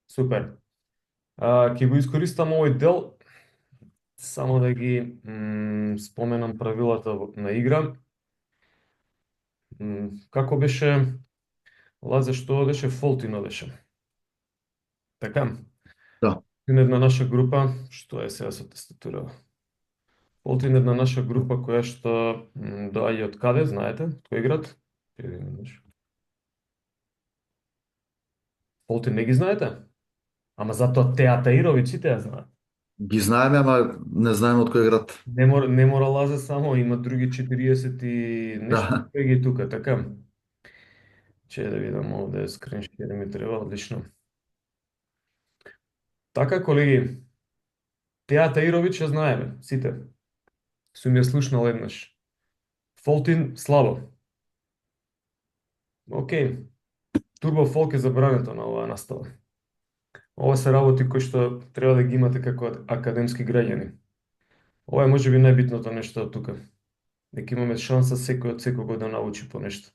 Супер. Ќе го искористам овој дел само да ги споменам правилата на игра. Како беше, Лазе, што одеше, Фолтино беше. Така, Да, една наша група, што е сега со тестатурава. Фолтин една наша група која што доаѓа од каде, знаете? Од кој град? Ќе видиме. Фолтин не ги знаете? Ама затоа Театаирови сите ја знаат. ги знаеме, ама не знаеме од кој град. Не мора Лазе само, има други 40 и нешто Да, колеги тука, така. Че да видам овде скрин шер ми треба, одлично. Така, колеги, Театаирович ја знаеме, сите. Сум ја слушнал еднаш. Фолтин слабо. Океј, турбо фолк е забрането на оваа настава. Ова се работи кои што треба да ги имате како академски граѓани. Ова е можеби најбитното нешто од тука. Дека имаме шанса секој од секого да научи по нешто.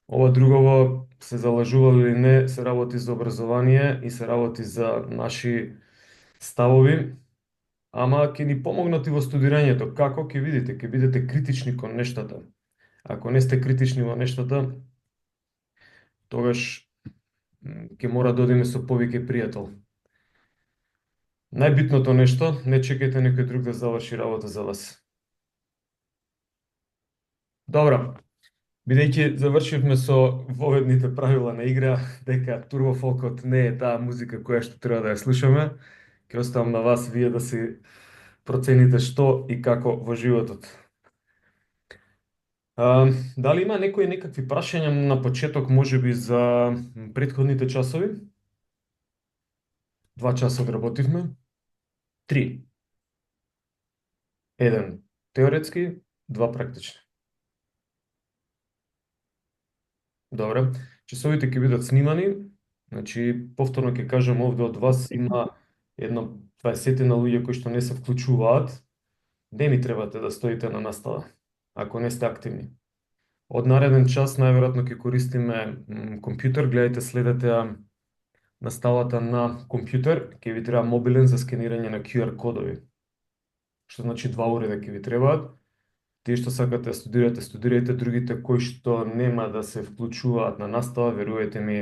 Ова другово се залажували или не, се работи за образование и се работи за наши ставови, ама ќе ни помогнат и во студирањето. Како ќе видите, ќе бидете критични кон нештата. Ако не сте критични во нештата, тогаш ќе мора да одиме со повеќе пријател. Најбитното нешто, не чекајте некој друг да заврши работа за вас. Добро, бидејќи завршивме со воведните правила на игра, дека турбофолкот не е таа музика која што треба да ја слушаме, ќе оставам на вас вие да си процените што и како во животот. Дали има некои некакви прашања на почеток, можеби за претходните часови? 2 часа одработивме. 3. Еден теоретски, 2 практични. Добре. Часовите ќе бидат снимани. Значи, повторно ќе кажам, овде од вас има едно 20 на луѓе кои што не се вклучуваат. Не ми требате да стоите на настава, ако не сте активни. Од нареден час најверојатно ќе користиме компјутер. Гледајте, следете ја наставата на компјутер. Ќе ви треба мобилен за скенирање на QR кодови. Што значи 2 уреда ќе ви требаат. Тие што сакате да студирате, студирајте, другите кои што нема да се вклучуваат на настава, верувајте ми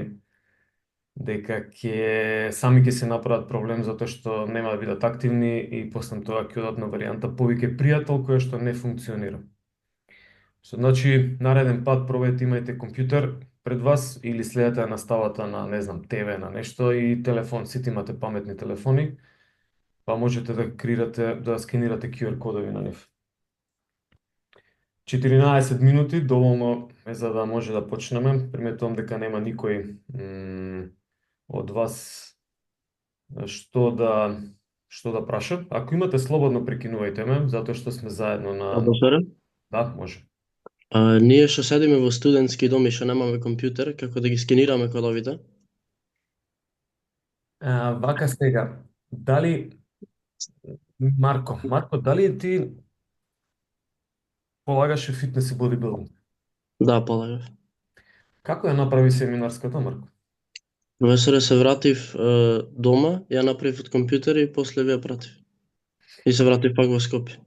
дека ќе се направат проблем затоа што нема да бидат активни и после тоа ќе одат на варијанта повеќе пријател која што не функционира. Што значи нареден пат пробајте, имајте компјутер пред вас или следете наставата на, не знам, ТВ на нешто и телефон, сите имате паметни телефони, па можете да креирате, да скенирате QR кодови на нив. 14 минути, доволно е за да може да почнеме. Приметувам дека нема никој од вас што да што да праша. Ако имате слободно прекинувајте ме, затоа што сме заедно на... професоре. Да, може. Ние што седиме во студентски дом и што немаме компјутер, како да ги скенираме кодовите? Вака сега, дали Марко, дали ти полагаше фитнес и бодибилдинг? Да, полагав. Како ја направи семинарската, Марко? Професоре, се вратив дома, ја направив од компјутер и после ви ја пратив. И се вратив пак во Скопје.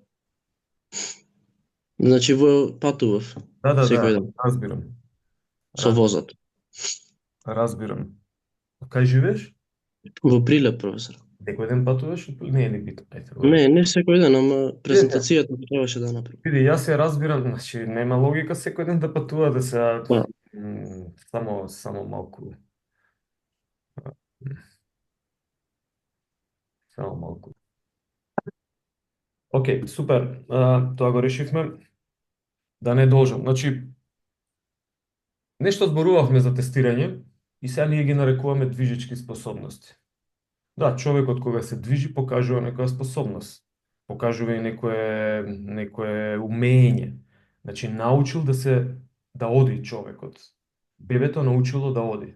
Значи патував Да, да, да, секој ден разбирам. со Раз, возот. разбирам. Кај живееш? Во Прилеп, професор. Некој ден патуваш? Не е ни битно. Ајде, во Не, ред. не секој ден, ама Видите, презентацијата го требаше да направам. види, јас ја разбирам, значи нема логика секој ден да патувате сега. Да. Само малку. м, Само малку. Океј, супер. Тоа го решивме. Да не должам. Значи, нешто зборувавме за тестирање и сега ние ги нарекуваме движечки способности. Да, човекот кога се движи покажува некоја способност. Покажува и некое умење. Значи, научил да оди човекот. Бебето научило да оди.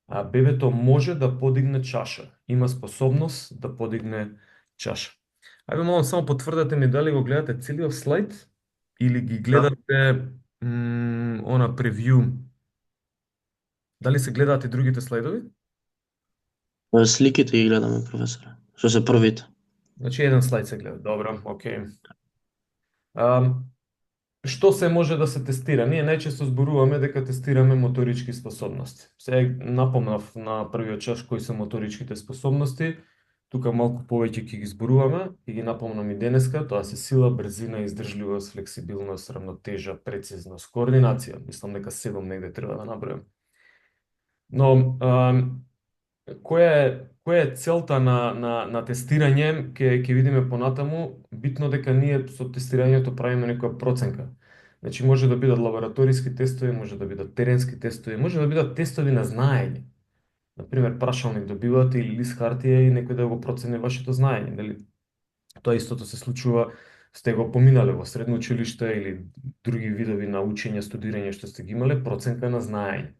А бебето може да подигне чаша. Има способност да подигне чаша. Ајде, молам, само потврдете ми дали го гледате целиот слайд или ги Да. гледате она превју. Дали се гледаат и другите слайдови? Сликите ги гледаме, професоре. Што се првите. Значи еден слайд се гледа. Добро, окей. Што се може да се тестира? Ние најчесто зборуваме дека тестираме моторички способности. Се напомнав на првиот час кои се моторичките способности. Тука малку повеќе ќе ги зборуваме и ги напомнам и денеска. Тоа се сила, брзина, издржливост, флексибилност, рамнотежа, прецизност, координација. Мислам дека 7 негде треба да набројам. Но која е целта на тестирање, ќе видиме понатаму, битно дека ние со тестирањето правиме некоја проценка. Значи може да бидат лабораториски тестови, може да бидат теренски тестови, може да бидат тестови на знаење. Например, прашалник добивате или лист хартија и некој да го процени вашето знаење, нели? Тоа истото се случува, сте го поминале во средно училиште или други видови на учење, студирање што сте ги имале, проценка на знаење,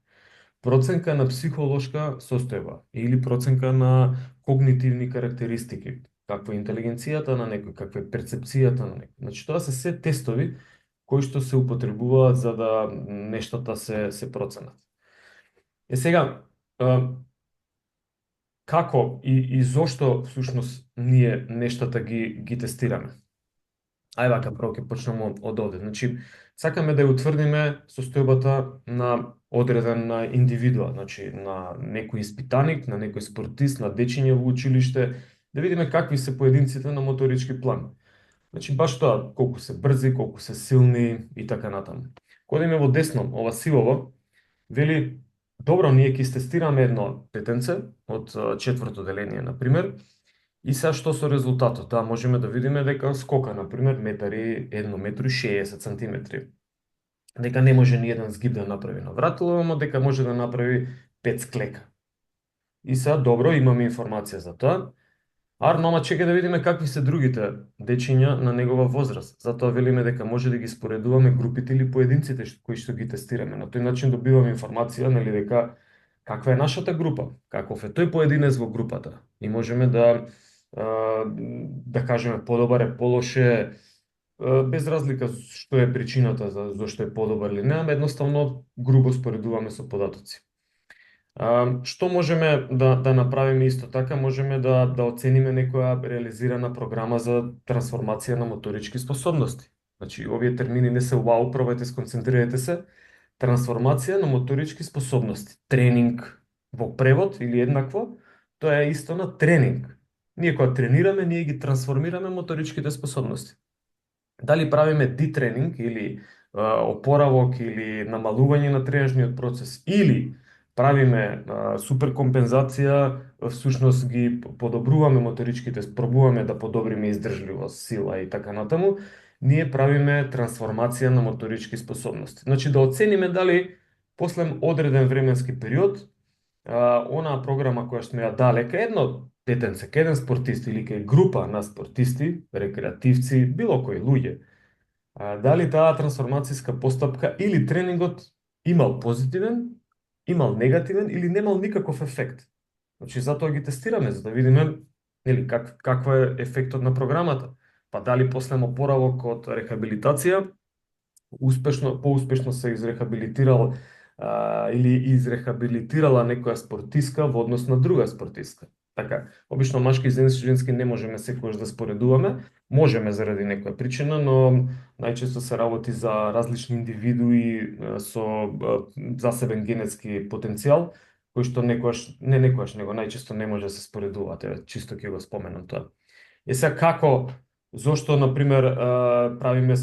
проценка на психолошка состојба или проценка на когнитивни карактеристики, каква е интелигенцијата на некој, каква е перцепцијата на некој. Значи тоа се се тестови кои што се употребуваат за да нештата се проценат. Сега, како и зошто всушност ние нештата ги тестираме? Ај вака, прво ќе почнеме од овде. Значи, сакаме да ја утврдиме состојбата на одредена индивидуа, значи на некој испитаник, на некој спортист, на дечиње во училиште, да видиме какви се поединците на моторички план. Значи, баш тоа, колку се брзи, колку се силни и така натаму. Кога име во десно, ова сивово, вели, добро, ние ќе тестираме едно детенце од четврто деление, например, и сега што со резултатот? Таа можеме да видиме дека скока, например, метари 1 метро и 60 сантиметри. Дека не може ни еден згиб да направи на вратило, но дека може да направи 5 склека. И сега, добро, имаме информација за тоа. Арно, чека да видиме какви се другите дечиња на негова возраст. Затоа велиме дека може да ги споредуваме групите или поединците кои што ги тестираме. На тој начин добиваме информација, нели, дека каква е нашата група, каков е тој поединец во групата. И можеме да кажеме подобар е, полоше, без разлика што е причината за зашто е подобар или не, ама едноставно грубо споредуваме со податоци. Што можеме да направиме исто така? Можеме да оцениме некоја реализирана програма за трансформација на моторички способности. Значи, овие термини не се вау, пробајте, сконцентрирайте се. Трансформација на моторички способности. Тренинг во превод или еднакво, тоа е исто на тренинг. Ние кога тренираме, ние ги трансформираме моторичките способности. Дали правиме детренинг или опоравок или намалување на тренажниот процес или правиме суперкомпензација, всушност ги подобруваме моторичките, пробуваме да подобриме издржливост, сила и така натаму, ние правиме трансформација на моторички способности. Значи да оцениме дали после одреден временски период онаа програма која што ја дале кај едно детенце, кај еден спортист или кај група на спортисти, рекреативци, било кои луѓе, дали таа трансформацијска постапка или тренингот имал позитивен, имал негативен или немал никаков ефект. Значи, затоа ги тестираме, за да видиме нели, каква е ефектот на програмата. Па дали после опоравок од рехабилитација, поуспешно се изрехабилитирал или изрехабилитирала некоја спортистка во однос на друга спортистка. Така, обично машки и женски не можеме секогаш да споредуваме, можеме заради некоја причина, но најчесто се работи за различни индивидуи со засебен генетски потенцијал, кои што некојаш, него најчесто не може да се споредуваат, чисто ќе го споменам тоа. Е сега како, зошто, например, правиме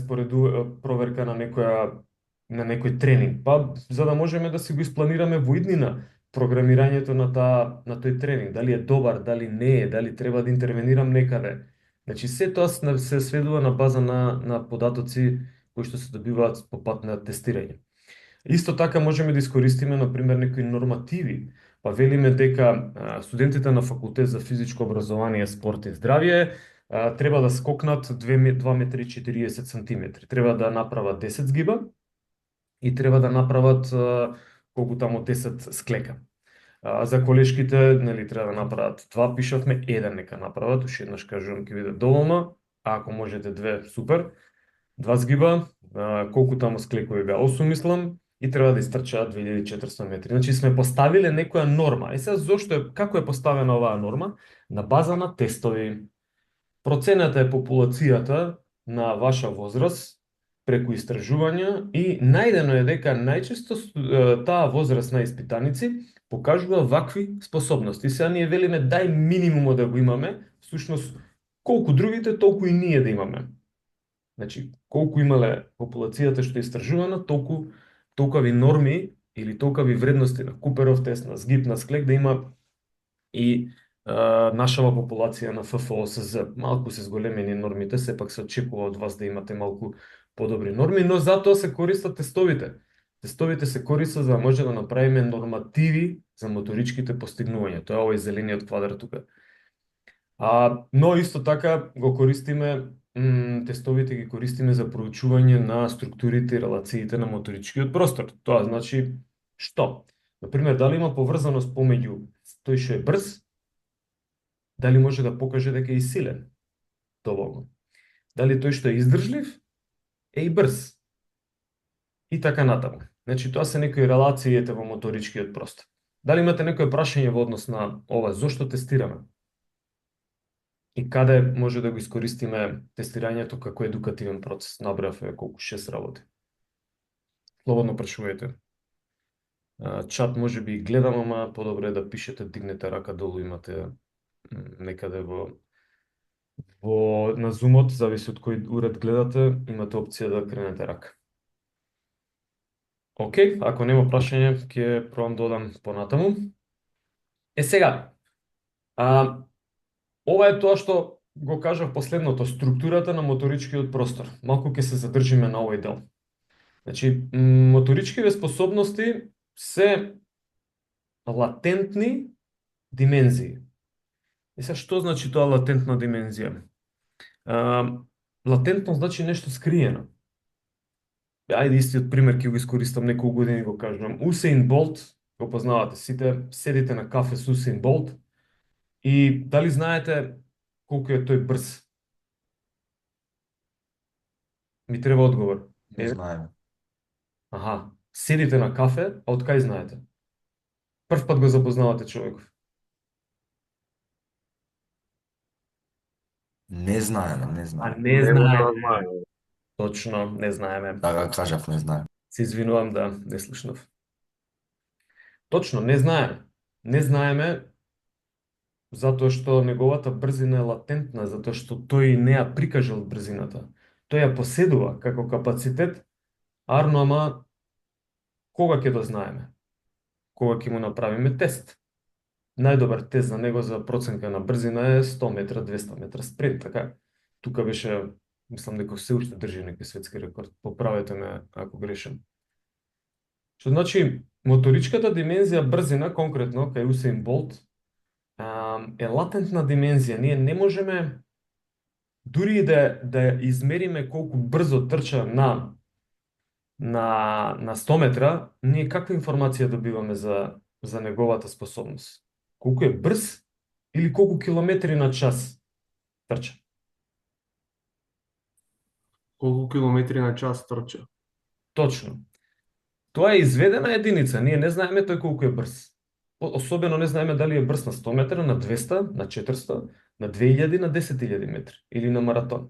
проверка на некој тренинг? Па, за да можеме да си го испланираме во иднина програмирањето на тој тренинг. Дали е добар, дали не е, дали треба да интервенирам некаде. Значи, се тоа се сведува на база на податоци кои што се добиваат по пат на тестирање. Исто така можеме да искористиме, например, некои нормативи. Па велиме дека студентите на факултет за физичко образование, спорт и здравје треба да скокнат 2 метри и 40 сантиметри. Треба да направат 10 згиба и треба да направат колку тамо 10 склека. За колешките, нели, треба да направат 2, пишавме, 1 нека направат, уште еднаш кажувам, ќе биде доволно, а ако можете 2, супер. 2 згиба, колку тамо склекови беа, 8 мислам, и треба да истрчаат 2400 метри. Значи сме поставиле некоја норма. И сега зошто е, како е поставена оваа норма? На база на тестови. Процената е популацијата на ваша возраст преку истражувања и најдено е дека најчесто таа возраст на испитаници покажува вакви способности. Сега ние велиме дај минимумо да го имаме, всушност колку другите, толку и ние да имаме. Значи, колку имале популацијата што е истражувана, толкави норми или толкави вредности на Куперов тест, на СГИП, на склек да има и нашава популација на ФФОСЗ. Малку се зголемени нормите, сепак се очекува од вас да имате малку подобри норми, но затоа се користат тестовите. Тестовите се користат за да може да направиме нормативи за моторичките постигнувања. Тоа е овој зелениот квадрат тука. Но исто така го користиме, тестовите ги користиме за проучување на структурите и релациите на моторичкиот простор. Тоа значи што? Например, дали има поврзаност помеѓу тој што е брз, дали може да покаже дека е и силен доволно. Дали тој што е издржлив е и брз. И така натаму. Значи тоа се некои релациите во моторичкиот простор. Дали имате некој прашање во однос на ова, зошто тестираме? И каде може да го искористиме тестирањето како едукативен процес? Набрав е колку 6 работи. Слободно прашувајте. Чат може би и гледам, ама подобро е да пишете, дигнете рака долу, имате некаде на зумот, зависи од кој уред гледате, имате опција да кренете рака. Океј, ако нема прашање, ќе пробам да одам понатаму. Сега, ова е тоа што го кажав последното, структурата на моторичкиот простор. Малку ќе се задржиме на овој дел. Значи, моторичкиве способности се латентни димензии. И сега, што значи тоа латентна димензија? Латентно значи нешто скриено. Ајде истиот пример ќе го искористам неколку години го кажам. Усейн Болт, го познавате сите, седите на кафе со Усейн Болт и дали знаете колку е тој брз? Ми треба одговор. Не знаеме. Аха, седите на кафе, а од кај знаете? Прв пат го запознавате човеков. Не знаеме, не А знаеме. не Не може да знаеме. знае. Точно, не знаеме. Да го кажав, не знаеме. Се извинувам да не слушнав. Точно, не знаеме. Не знаеме затоа што неговата брзина е латентна, затоа што тој не ја прикажал брзината. Тој ја поседува како капацитет, арно ама кога ќе да знаеме? Кога ќе му направиме тест? Најдобар тест за него за проценка на брзина е 100 метра, 200 метра спринт, така. Тука беше, мислам дека се уште држи некој светски рекорд. Поправете ме ако грешам. Што значи, моторичката димензија брзина, конкретно, кај Усейн Болт, е латентна димензија. Ние не можеме дури и да измериме колку брзо трча на 100 метра, ние каква информација добиваме за неговата способност? Колку е брз или колку километри на час трча? Колку километри на час трча? Точно. Тоа е изведена единица, ние не знаеме тој колку е брз. Особено не знаеме дали е брз на 100 метра, на 200, на 400, на 2000, на 10.000 метри или на маратон.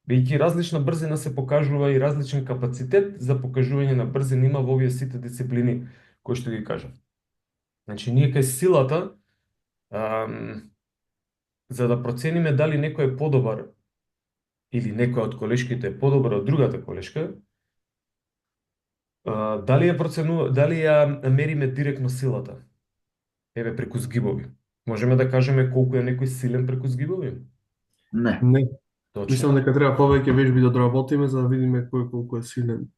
Бидејќи различна брзина се покажува и различен капацитет за покажување на брзина има во овие сите дисциплини кои што ги кажав. Значи, ние кај силата, за да процениме дали некој е подобар или некој од колешките е подобар од другата колешка, дали ја мериме директно силата? Еве преку згибови. Можеме да кажеме колку е некој силен преку згибови? Не. Не. Точно. Мислам дека треба повеќе вежби да доработиме за да видиме кој колку е силен.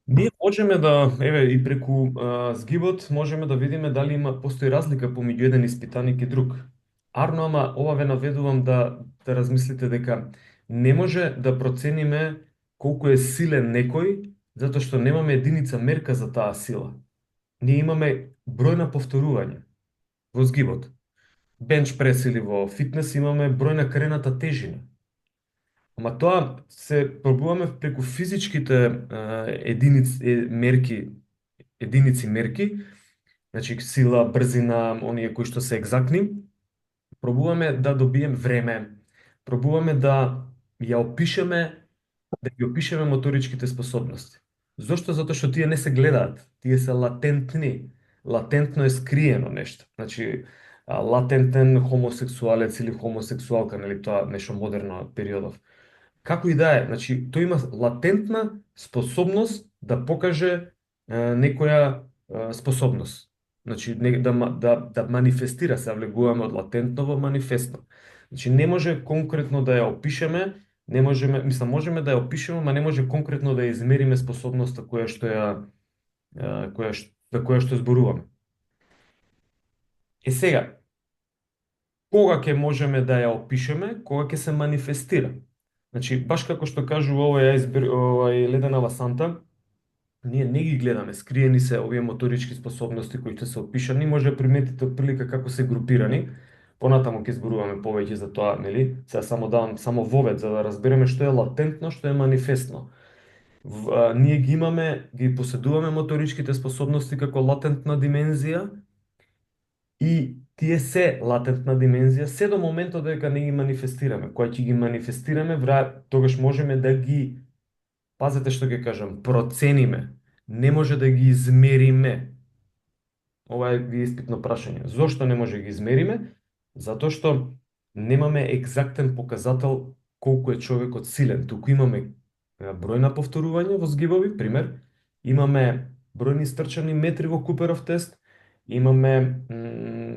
Ние можеме да, еве, и преку згибот, можеме да видиме дали постои разлика помеѓу еден испитаник и друг. Арно, ама ова ве наведувам да размислите дека не може да процениме колку е силен некој, затоа што немаме единица мерка за таа сила. Ние имаме број на повторување во згибот. Бенч прес или во фитнес имаме број на крената тежина. Ама тоа се пробуваме преку физичките единици мерки, значи сила, брзина, оние кои што се екзактни, пробуваме да добием време, пробуваме ја опишеме, да ги опишеме моторичките способности. Зошто? Затоа што тие не се гледаат, тие се латентни. Латентно е скриено нешто. Значи, латентен хомосексуалец или хомосексуалка, нели тоа нешто модерно периодов. Како и да е, значи, тој има латентна способност да покаже некоја способност. Значи, да манифестира, се влегуваме од латентно во манифестно. Значи, не може конкретно да ја опишеме, не можеме, мислам, можеме да ја опишеме, ма не може конкретно да ја измериме способноста за која што зборуваме. Сега, кога ќе можеме да ја опишеме, кога ќе се манифестира. Значи, баш како што кажува овај леденава санта, ние не ги гледаме, скриени се овие моторички способности кои ќе се опишани, може да приметите од прилика како се групирани. Понатаму ќе зборуваме повеќе за тоа, нели? Сега само давам само вовед за да разбереме што е латентно, што е манифестно. Ние ги имаме, ги поседуваме моторичките способности како латентна димензија и тие се латентна димензија се до моментот дека не ги манифестираме. Кога ќе ги манифестираме, тогаш можеме да ги, пазете што ќе кажам, процениме. Не може да ги измериме. Ова е ви испитно прашање. Зошто не може да ги измериме? Затоа што немаме екзактен показател колку е човекот силен. Туку имаме број на повторувања во згибови, пример, имаме бројни стрчани метри во Куперов тест, имаме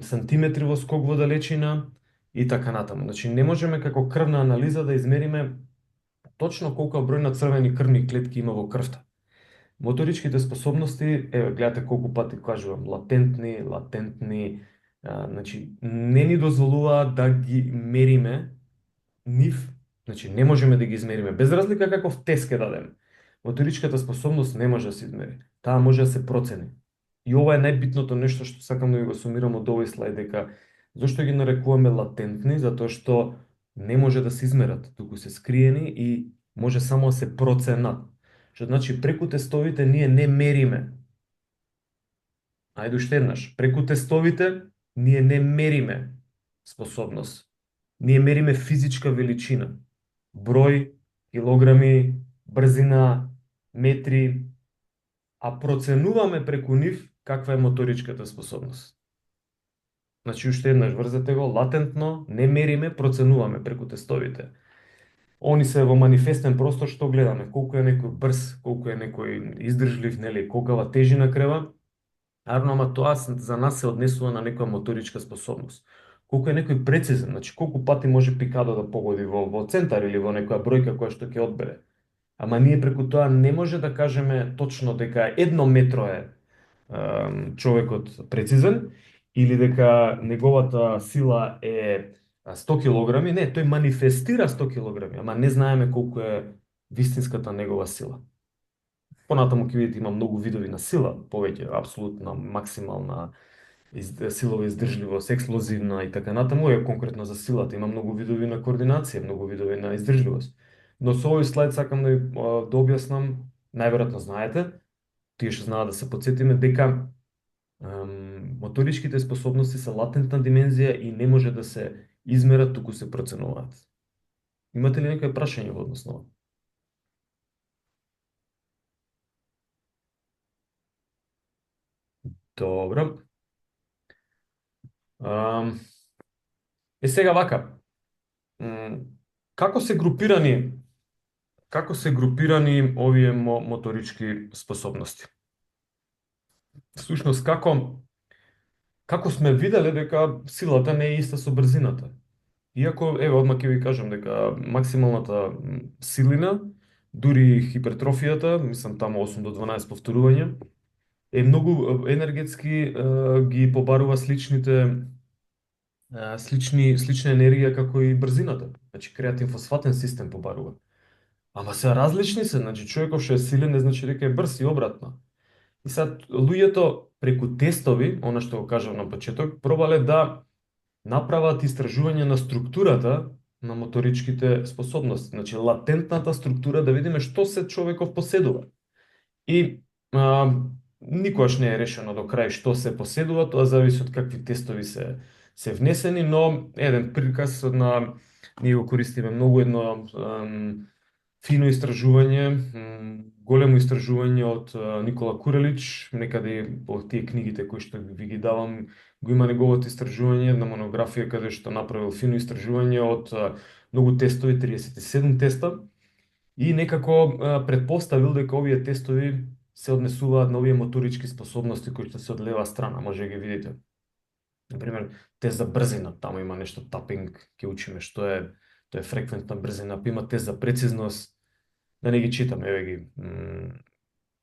сантиметри во скок во далечина и така натаму. Значи не можеме како крвна анализа да измериме точно колку број на црвени крвни клетки има во крвта. Моторичките способности, еве, гледате колку пати кажувам, латентни, значи, не ни дозволуваат да ги мериме нив, значи, не можеме да ги измериме, без разлика каков тест ќе дадеме. Моторичката способност не може да се измери, таа може да се процени. И ова е најбитното нешто што сакам да ви го сумирам од овој слайд, дека зошто ги нарекуваме латентни, затоа што не може да се измерат, туку се скриени и може само да се проценат. Што значи преку тестовите ние не мериме. Ајде уште еднаш, преку тестовите ние не мериме способност. Ние мериме физичка величина. Број, килограми, брзина, метри, а проценуваме преку нив каква е моторичката способност. Значи уште еднаш врзете го, латентно, не мериме, проценуваме преку тестовите. Они се во манифестен простор што гледаме, колку е некој брз, колку е некој издржлив, нели, колкава тежина крева. Арно, ама тоа за нас се однесува на некоја моторичка способност. Колку е некој прецизен, значи колку пати може пикадо да погоди во центар или во некоја бројка која што ќе одбере. Ама ние преку тоа не може да кажеме точно дека едно метро е човекот прецизен или дека неговата сила е 100 килограми, не, тој манифестира 100 килограми, ама не знаеме колку е вистинската негова сила. Понатаму ќе видите има многу видови на сила, повеќе апсолутна, максимална, силова издржливост, експлозивна и така натаму, е конкретно за силата, има многу видови на координација, многу видови на издржливост. Но со овој слайд сакам да објаснам, најверојатно знаете, тие што знаат да се потсетиме дека моторичките способности се латентна димензија и не може да се измерат, туку се проценуваат. Имате ли некој прашање во однос на ова? Добро. Сега вака. Како се групирани овие моторички способности? Всушност, како сме виделе дека силата не е иста со брзината. Иако, еве, одма ќе ви кажам дека максималната силина, дури хипертрофијата, мислам таму 8 до 12 повторувања, е многу енергетски ги побарува слична енергија како и брзината. Значи, креатин фосфатен систем побарува. Ама се различни се, значи човеков што е силен не значи дека е брз и обратно. И сад луѓето преку тестови, она што го кажав на почеток, пробале да направат истражување на структурата на моторичките способности. Значи, латентната структура да видиме што се човеков поседува. И никогаш не е решено до крај што се поседува, тоа зависи од какви тестови се внесени, но еден приказ на ние го користиме многу едно фино истражување, големо истражување од Никола Курелич, некаде во тие книгите кои што ви ги давам, го има неговото истражување на монографија каде што направил фино истражување од многу тестови, 37 теста, и некако предпоставил дека овие тестови се однесуваат на овие моторички способности кои што се од лева страна, може да ги видите. Например, тест за брзина, таму има нешто тапинг, ќе учиме што е, тоа е фреквентна брзина, па има тест за прецизност, да не ги читам, еве ги,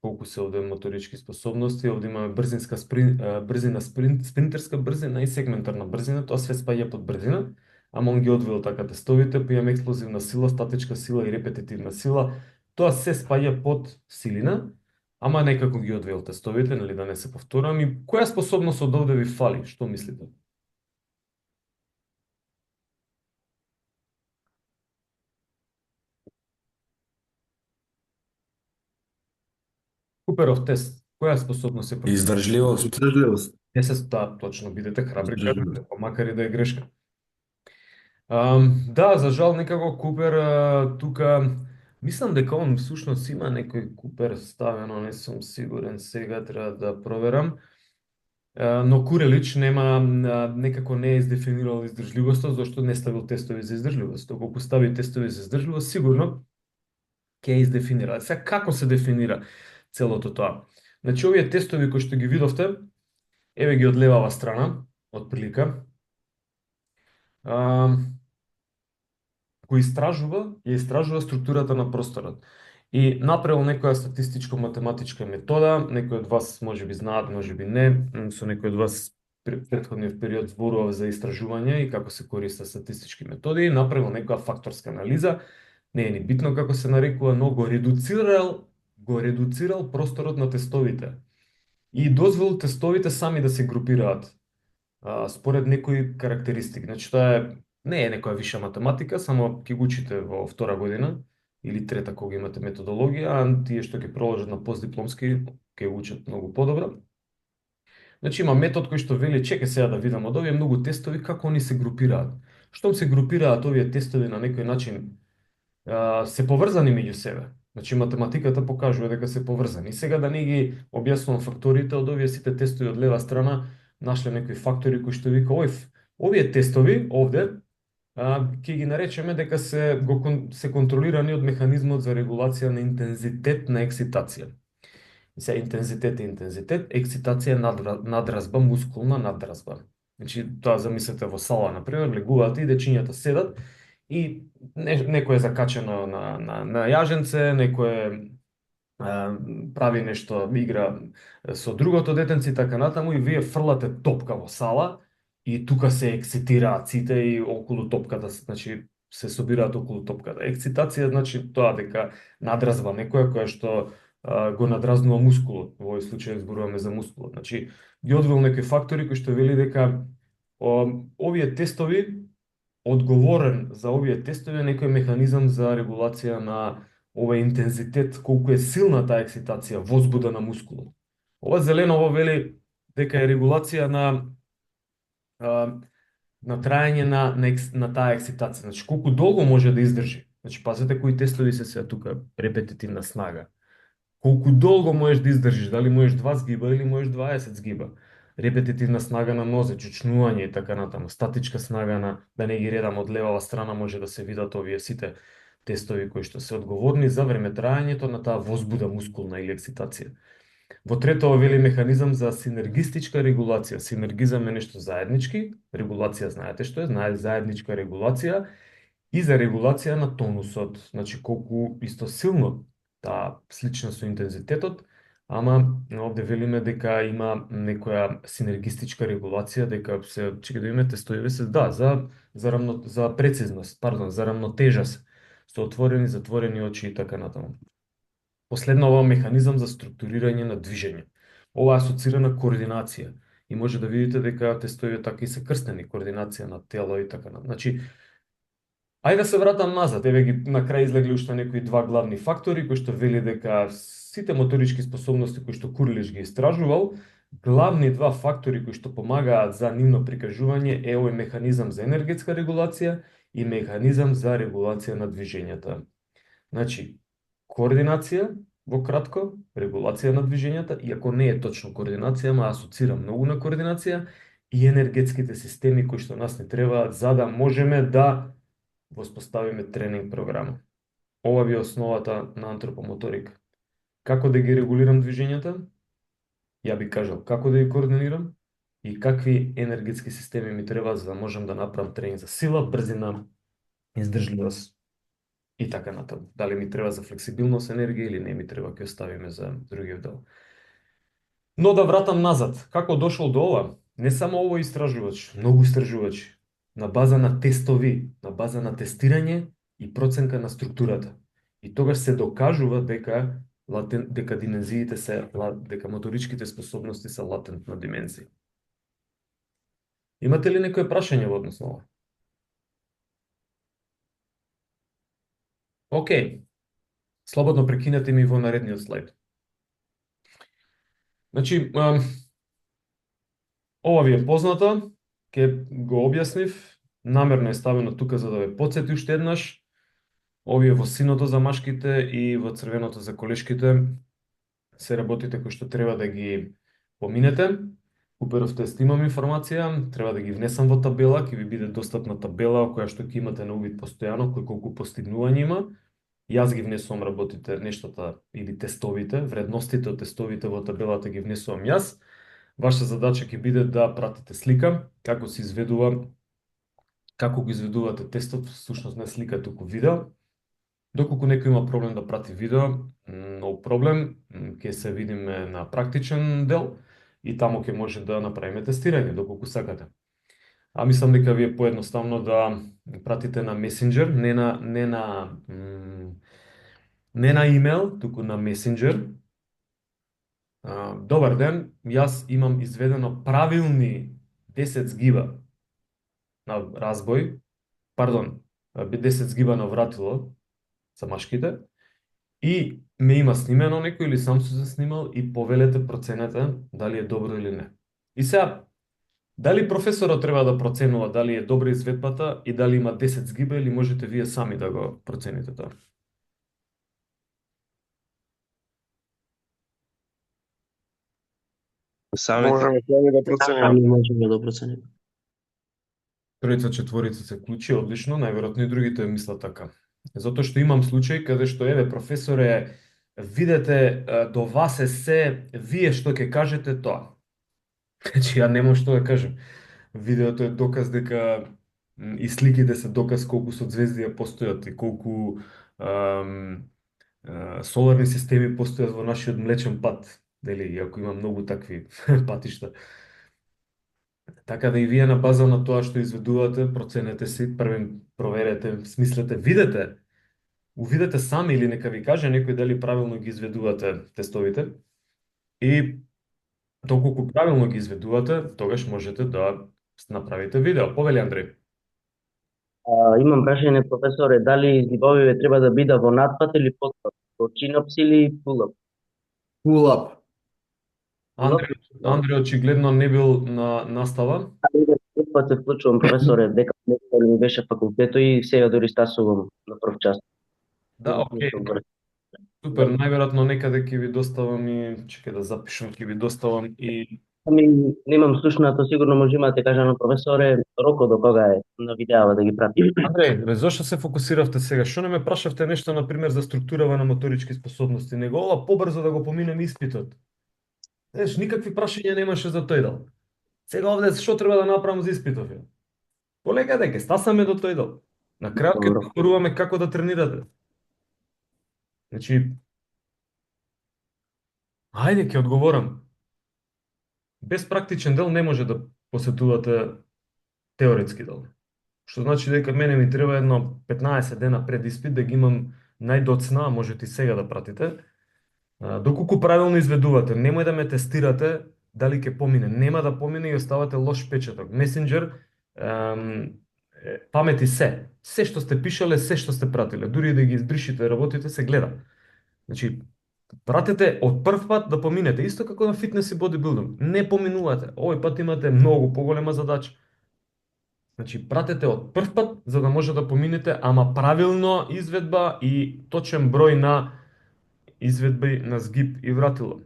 колку се овде моторички способности, овде имаме брзина, спринтерска брзина и сегментарна брзина, тоа све спаѓа под брзина, ама он ги одвил така тестовите, па имаме експлозивна сила, статичка сила и репетитивна сила, тоа се спаѓа под силина, ама некако ги одвил тестовите, нели да не се повторам, и која способност од овде ви фали, што мислите? Куперов тест, која способност е пропишана? Издржливост. Издржливост. Не се точно, бидете храбри, Издржливост. кажете, па макар и да е грешка. Да, за жал некако Купер тука мислам дека он всушност има некој Купер ставено, не сум сигурен сега, треба да проверам. Но Курелич нема некако не е издефинирал издржливоста, зашто не ставил тестови за издржливост. Доколку стави тестови за издржливост, сигурно ќе ја издефинира. Сега како се дефинира целото тоа? Значи овие тестови кои што ги видовте, еве ги од левава страна, од прилика. Кој ја истражува структурата на просторот. И направил некоја статистичко-математичка метода, некои од вас може би знаат, може би не, со некои од вас претходниот период зборував за истражување и како се користат статистички методи, направил некоја факторска анализа, не е ни битно како се нарекува, но го редуцирал просторот на тестовите. И дозволил тестовите сами да се групираат според некои карактеристики. Значи тоа не е некоја виша математика, само ќе го учите во втора година или трета кога имате методологија, а тие што ќе проложат на постдипломски ќе го учат многу подобро. Значи има метод кој што вели, чекај сега да видам од овие многу тестови како они се групираат. Штом се групираат овие тестови на некој начин се поврзани меѓу себе. Значи математиката покажува дека се поврзани. Сега да не ги објаснувам факторите од овие сите тестови од лева страна, нашле некои фактори кои што вика, овие тестови овде ќе ги наречеме дека се контролирани од механизмот за регулација на интензитет на екситација. Се интензитет е интензитет, екситација е надразба, мускулна надразба. Значи, тоа замислете во сала, например, легуваат и дечињата седат и некој е закачено на јаженце, некој прави нешто, игра со другото детенце и така натаму, и вие фрлате топка во сала и тука се екситираат сите и околу топката, значи се собираат околу топката. Екситација значи тоа дека надразва некоја која што го надразнува мускулот. Во овој случај зборуваме за мускулот. Значи ги одвил некои фактори кои што вели дека овие тестови, одговорен за овие тестови е некој механизам за регулација на овој интензитет, колку е силна таа екситација, возбуда на мускулот. Ова зеленово вели дека е регулација на траење на таа екситација. Значи, колку долго може да издржи. Значи, пазете кои тестови се сега тука, репетитивна снага. Колку долго можеш да издржиш, дали можеш 2 згиба или можеш 20 згиба. Репетитивна снага на нозе, чучнување и така натаму. Статичка снага на, да не ги редам од левава страна, може да се видат овие сите тестови кои што се одговорни за времетраењето на таа возбуда мускулна или екситација. Во третово вели механизам за синергистичка регулација. Синергизам е нешто заеднички, регулација знаете што е, знае заедничка регулација и за регулација на тонусот. Значи колку исто силно таа слична со интензитетот, ама овде велиме дека има некоја синергистичка регулација, дека се чека да имаме тестови се за прецизност, за рамнотежа се, со отворени, затворени очи и така натаму. Последно, ова механизам за структурирање на движење. Ова е асоцирана координација и може да видите дека тестовите така и се крстени, координација на тело и така натаму. Значи, Ајде да се вратам назад, еве ги на крај излегле уште некои два главни фактори кои што вели дека сите моторички способности кои што Курлиш ги истражувал, главни два фактори кои што помагаат за нивно прикажување е овој механизам за енергетска регулација и механизам за регулација на движењата. Значи, координација, во кратко, регулација на движењата, иако не е точно координација, ама асоцира многу на координација, и енергетските системи кои што нас не требаат за да можеме да воспоставиме тренинг програма. Ова би е основата на антропомоторика. Како да ги регулирам движењата? Ја би кажал како да ги координирам и какви енергетски системи ми треба за да можам да направам тренинг за сила, брзина, издржливост и така натаму. Дали ми треба за флексибилност енергија или не ми треба, ќе оставиме за другиот дел. Но да вратам назад, како дошол до ова? Не само овој истражувач, многу истражувачи, на база на тестови, на база на тестирање и проценка на структурата. И тогаш се докажува дека дека димензиите дека моторичките способности се латентна димензија. Имате ли некое прашање во однос на ова? Океј. Слободно прекинете ми во наредниот слайд. Значи, ова ви е познато, ќе го објаснив, намерно е ставено тука за да ве потсети уште еднаш. Овие во синото за машките и во црвеното за колешките се работите кои што треба да ги поминете. Куперов тест имам информација, треба да ги внесам во табела, ќе ви биде достапна табела која што ќе имате на увид постојано, кој колку постигнување има. Јас ги внесувам работите, нештата или тестовите, вредностите од тестовите во табелата ги внесувам јас. Ваша задача ќе биде да пратите слика, како се изведува, како го изведувате тестот, всушност не слика, туку видео. Доколку некој има проблем да прати видео, no проблем, ќе се видиме на практичен дел и таму ќе може да направиме тестирање, доколку сакате. А мислам дека ви е поедноставно да пратите на Messenger, не на имейл, туку на Messenger. Добар ден, јас имам изведено правилни 10 згиба на разбој, 10 згиба на вратило за машките, и ме има снимено некој или сам сум се снимал и повелете, проценете дали е добро или не. И сега, дали професорот треба да проценува дали е добра изведбата и дали има 10 згиба или можете вие сами да го процените тоа? Сами Можеме сами да процениме. Ами можеме да процениме. Тројца, четворица се клучи, одлично, најверојатно и другите мислат така. Затоа што имам случај каде што, еве, професоре, видете, до вас е се, вие што ќе кажете тоа. Значи, ја немам што да кажем. Видеото е доказ дека и сликите се доказ колку соцзвездија постојат и колку соларни системи постојат во нашиот млечен пат, дели, иако има многу такви патишта. Така да и вие на база на тоа што изведувате, проценете си, првен проверете, смислете, увидете сами или нека ви каже некој дали правилно ги изведувате тестовите и доколку правилно ги изведувате, тогаш можете да направите видео. Повели Андреј. Имам прашање, професоре, дали изгибовиве треба да биде во надпад или подпад? Во чинопс или пулап? Pull-up. Андреј очигледно не бил на настава. Прв пат се вклучувам, професоре, дека некој ми беше факултето и сега дори стасувам на прв час. Да, окей. Супер, најверојатно некаде ќе ви доставам и чекај да запишам, ќе ви доставам и Ами, немам слушнато, сигурно може имате кажано, професоре, рокот до кога е на видеава да ги прати. Андреј, бе, зошто се фокусиравте сега? Што не ме прашавте нешто, например, за структурава на моторички способности? Него ова побрзо да го поминем испитот. Знаеш, никакви прашања немаше за тој дел. Сега овде што треба да направам за испитов? Полека дека стасаме до тој дел. На крајот ќе Добро. зборуваме како да тренирате. Значи, ајде ќе одговорам. Без практичен дел не може да посетувате теоретски дел. Што значи дека мене ми треба едно 15 дена пред испит да ги имам најдоцна, а можете и сега да пратите. Доколку правилно изведувате, немој да ме тестирате дали ќе помине. Нема да помине и оставате лош печаток. Месенџер памети се што сте пишале, се што сте пратиле, дури и да ги избришите работите, се гледа. Значи, пратете од прв пат да поминете, исто како на фитнес и бодибилдинг. Не поминувате. Овој пат имате многу поголема задача. Значи, пратете од прв пат, за да може да поминете, ама правилно изведба и точен број на изведби на згиб и вратило.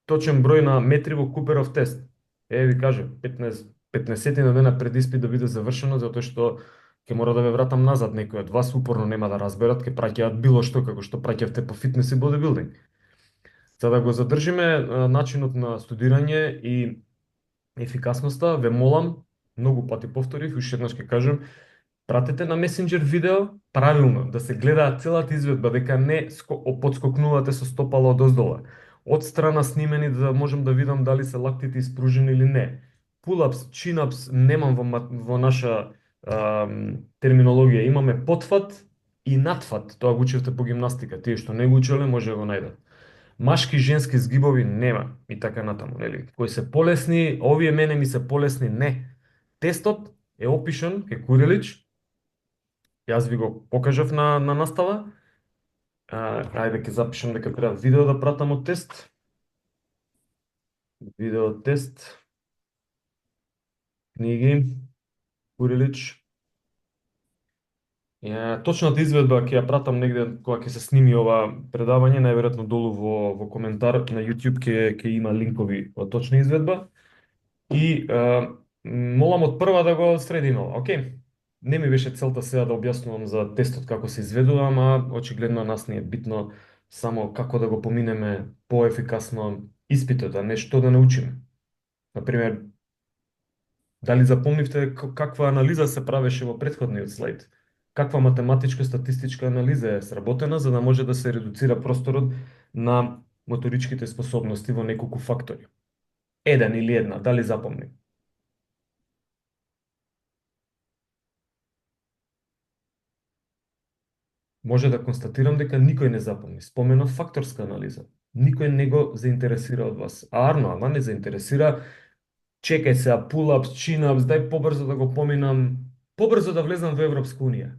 Точен број на метри во Куперов тест. Ви каже, 15 на дена пред испит да биде завршено, затоа што ќе мора да ве вратам назад, некои од вас упорно нема да разберат, ќе праќаат било што како што праќавте по фитнес и бодибилдинг. За да го задржиме начинот на студирање и ефикасноста, ве молам, многу пати повторив, уште еднаш ќе кажем, пратете на месенџер видео правилно, да се гледа целата изведба, дека не подскокнувате со стопало од оздола. Од страна снимени да можам да видам дали се лактите испружени или не. Pull-ups, chin-ups немам во наша терминологија. Имаме потфат и надфат. Тоа го учевте по гимнастика. Тие што не го учеле може да го најдат. Машки, женски згибови нема и така натаму, нели? Кои се полесни, овие мене ми се полесни, не. Тестот е опишан ке Курелич. Јас ви го покажав на настава. Ајде ќе запишам дека треба видео да пратам од тест. Видео тест. Книги. Курелич. Точната изведба ќе ја пратам негде кога ќе се сними ова предавање, најверојатно долу во коментар на YouTube ќе има линкови во точна изведба. И молам од прва да го средиме. Океј. Не ми беше целта сега да објаснувам за тестот како се изведува, ама очигледно нас ни е битно само како да го поминеме поефикасно испитот, а не што да научиме. Например, дали запомнивте каква анализа се правеше во претходниот слайд? Каква математичко-статистичка анализа е сработена за да може да се редуцира просторот на моторичките способности во неколку фактори? Еден или една, дали запомни? Може да констатирам дека никој не запомни. Споменав факторска анализа. Никој не го заинтересира од вас. Арно, ама не заинтересира. Чекај се, pull-ups, chin-ups, дај побрзо да го поминам, побрзо да влезам во Европска унија.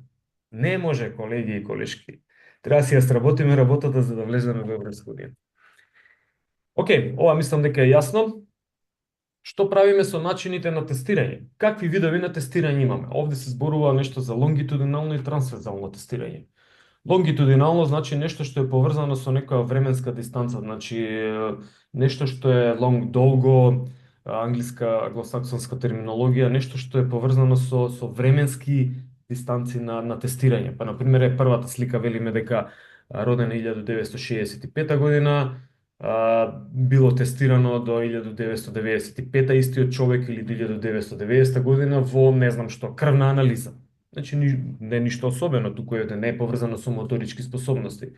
Не може, колеги и колешки. Треба да си ја сработиме работата за да влеземе во Европска унија. Океј, ова мислам дека е јасно. Што правиме со начините на тестирање? Какви видови на тестирање имаме? Овде се зборува нешто за лонгитудинално и трансверзално тестирање. Лонгитудинално значи нешто што е поврзано со некоја временска дистанца, значи нешто што е long, долго, англиска, англосаксонска терминологија, нешто што е поврзано со временски дистанци на тестирање. Па, например, првата слика велиме дека роден 1965 година, било тестирано до 1995 истиот човек или 1990 година во не знам што, крвна анализа. Значи не е ништо особено, туку не е поврзано со моторички способности.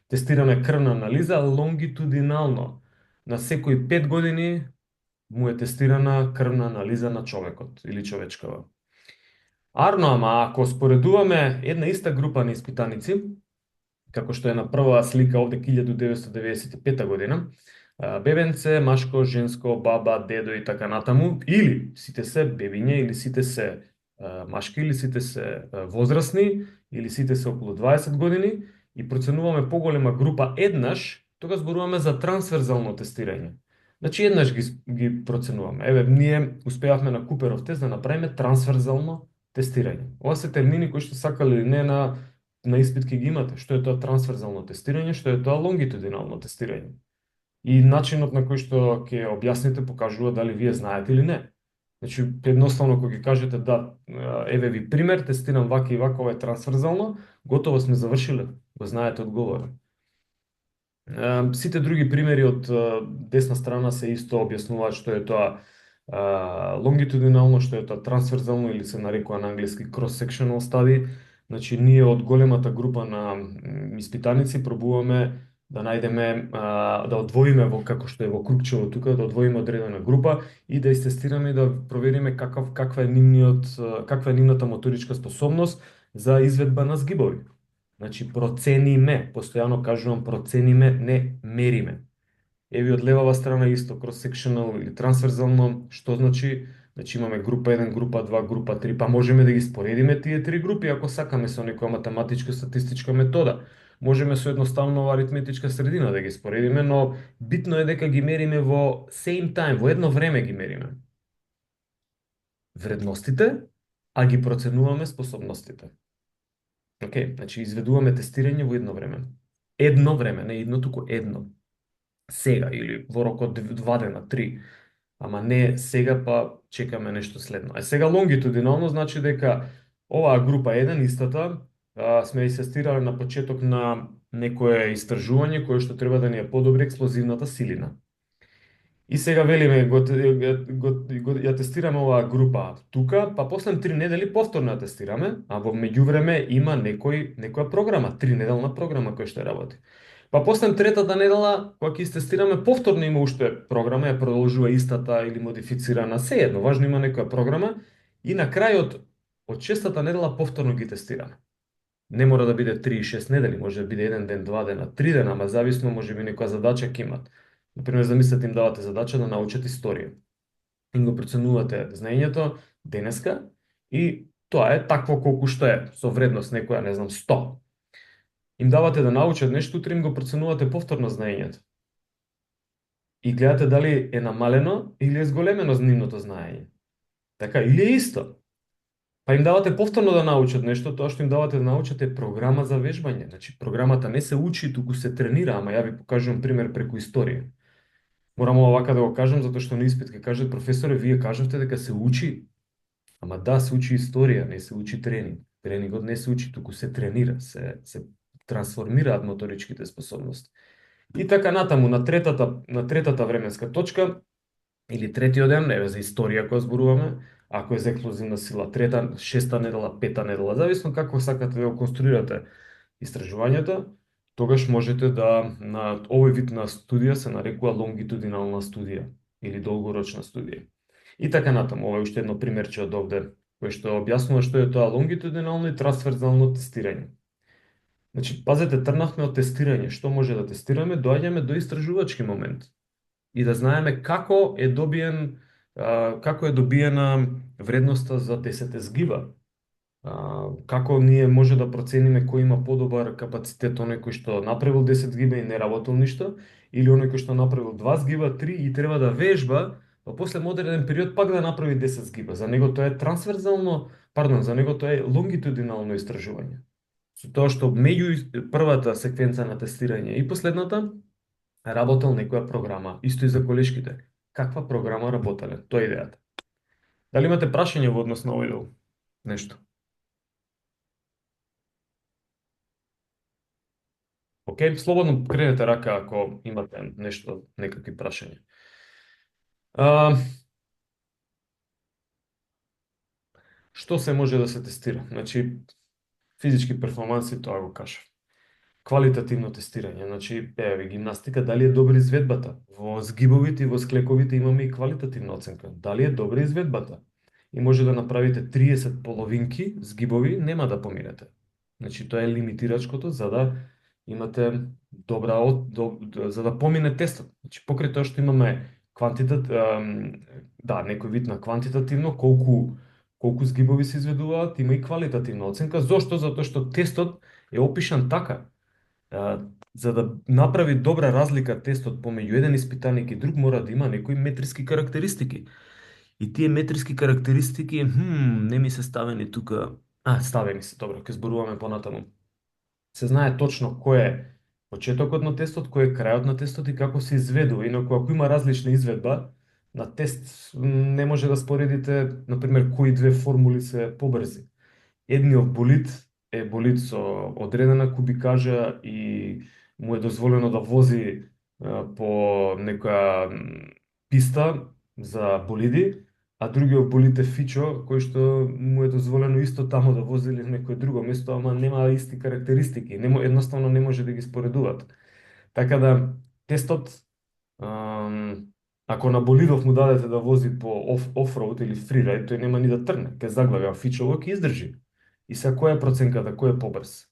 Тестирана е крвна анализа лонгитудинално. На секои 5 години му е тестирана крвна анализа на човекот или човечкава. Арно, ама ако споредуваме една иста група на испитаници, како што е на прва слика овде 1995 година, бебенце, машко, женско, баба, дедо и така натаму, или сите се бебиња, или сите се машки, или сите се возрастни, или сите се околу 20 години, и проценуваме поголема група еднаш, тога зборуваме за трансверзално тестирање. Значи еднаш ги проценуваме. Еве, ние успеавме на Куперов тест да направиме трансверзално тестирање. Ова се термини кои што сакали или не на испит ќе ги имате. Што е тоа трансверзално тестирање, што е тоа лонгитудинално тестирање. И начинот на кој што ќе објасните покажува дали вие знаете или не. Значи, едноставно кога ќе кажете да, еве ви пример, тестирам вака и вака, ова е трансверзално, готово сме завршиле, го знаете одговорот. Сите други примери од десна страна се исто објаснуваат што е тоа лонгитудинално, што е тоа трансверзално или се нарекува на англиски cross-sectional study. Значи, ние од големата група на испитаници пробуваме да најдеме, да одвоиме како што е во кругчево тука, да одвоиме одредена група и да истестираме и да провериме каква е нивната моторичка способност за изведба на згибови. Значи, процениме, постојано кажувам процениме, не мериме. Еви од левава страна исто, cross-sectional или трансверзално, што значи Значи имаме група 1, група 2, група 3, па можеме да ги споредиме тие три групи ако сакаме со некоја математичка статистичка метода. Можеме со едноставно аритметичка средина да ги споредиме, но битно е дека ги мериме во same time, во едно време ги мериме вредностите, а ги проценуваме способностите. Океј, значи изведуваме тестирање во едно време. Едно време, не едно, туку едно. Сега или во рок од 2 дена, 3. Ама не сега па чекаме нешто следно. А сега лонгитудинално значи дека оваа група 1 истата сме инсистирале на почеток на некое истражување кое што треба да ни ја подобри експлозивната силина. И сега велиме, ја тестираме оваа група тука, па после 3 недели повторно ја тестираме, а во меѓувреме има некоја програма, 3-неделна програма која што работи. Па после третата недела, кога ќе истестираме, повторно има уште програма, ја продолжува истата или модифицирана, се едно, важно има некоја програма, и на крајот од шестата недела повторно ги тестираме. Не мора да биде 3 и 6 недели, може да биде 1 ден, 2 дена, 3 дена, ама зависно може би некоја задача ќе имат. Например, замислете им давате задача да научат историја. Им го проценувате знаењето денеска и тоа е такво колку што е, со вредност некоја, не знам, 100. Им давате да научат нешто, утре им го проценувате повторно знаењето. И гледате дали е намалено или е зголемено нивното знаење. Така, или е исто. Па им давате повторно да научат нешто, тоа што им давате да научат е програма за вежбање. Значи, програмата не се учи, туку се тренира, ама ја ви покажувам пример преку историја. Морам овака да го кажам, затоа што на испит ке кажат, професоре, вие кажавте дека се учи. Ама да, се учи историја, не се учи тренинг. Тренингот не се учи, туку се тренира, се трансформираат моторичките способности. И така натаму, на третата временска точка, или третиот ден, еве за историја која зборуваме, ако е за експлозивна сила, трета, шеста недела, пета недела, зависно како сакате да го конструирате истражувањето, тогаш можете да, на овој вид на студија се нарекува лонгитудинална студија или долгорочна студија. И така натаму, ова е уште едно примерче од овде, кое што објаснува што е тоа лонгитудинално и трансверзално тестирање. Значи, пазете, трнавме од тестирање, што може да тестираме, доаѓаме до истражувачки момент. И да знаеме како е добиена вредноста за 10 згиба. Како ние може да процениме кој има подобар капацитет, оној кој што направил 10 згиба и не работил ништо, или оној кој што направил 2 згиба, 3 и треба да вежба, па после модерен период пак да направи 10 згиба. За него тоа е за него тоа е лонгитудинално истражување. Со тоа што меѓу првата секвенца на тестирање и последната работел некоја програма, исто и за колешките. Каква програма работеле? Тоа е идејата. Дали имате прашање во однос на овој дел? Нешто? Океј, слободно кренете рака ако имате нешто, некакви прашања. Што се може да се тестира? Значи, физички перформанси, тоа го кажав. Квалитативно тестирање, значи, еве, гимнастика, дали е добра изведбата? Во згибовите и во склековите имаме и квалитативна оценка. Дали е добра изведбата? И може да направите 30 половинки згибови, нема да поминете. Значи, тоа е лимитирачкото за да имате за да помине тестот. Значи, покрај тоа што имаме некој вид на квантитативно, колку згибови се изведуваат, има и квалитативна оценка. Зошто? Затоа што тестот е опишан така. За да направи добра разлика тестот помеѓу еден испитаник и друг, мора да има некои метриски карактеристики. И тие метриски карактеристики, не ми се ставени тука. Ставени се, добро, ќе зборуваме понатаму. Се знае точно кој е почетокот на тестот, кој е крајот на тестот и како се изведува. Инаку ако има различна изведба на тест, не може да споредите, например, кои две формули се побрзи. Едниот болид е болид со одредена кубикажа и му е дозволено да вози по некоја писта за болиди, а другиот болид е фичо, кој што му е дозволено исто тамо да вози или некој друго место, ама нема исти карактеристики, едноставно не може да ги споредуваат. Така да, тестот, ако на болидов му дадете да вози по офроуд или фрираjd, тој нема ни да трне, ќе заглави, а фичово ќе издржи. И сега која е проценката, кој е побрз?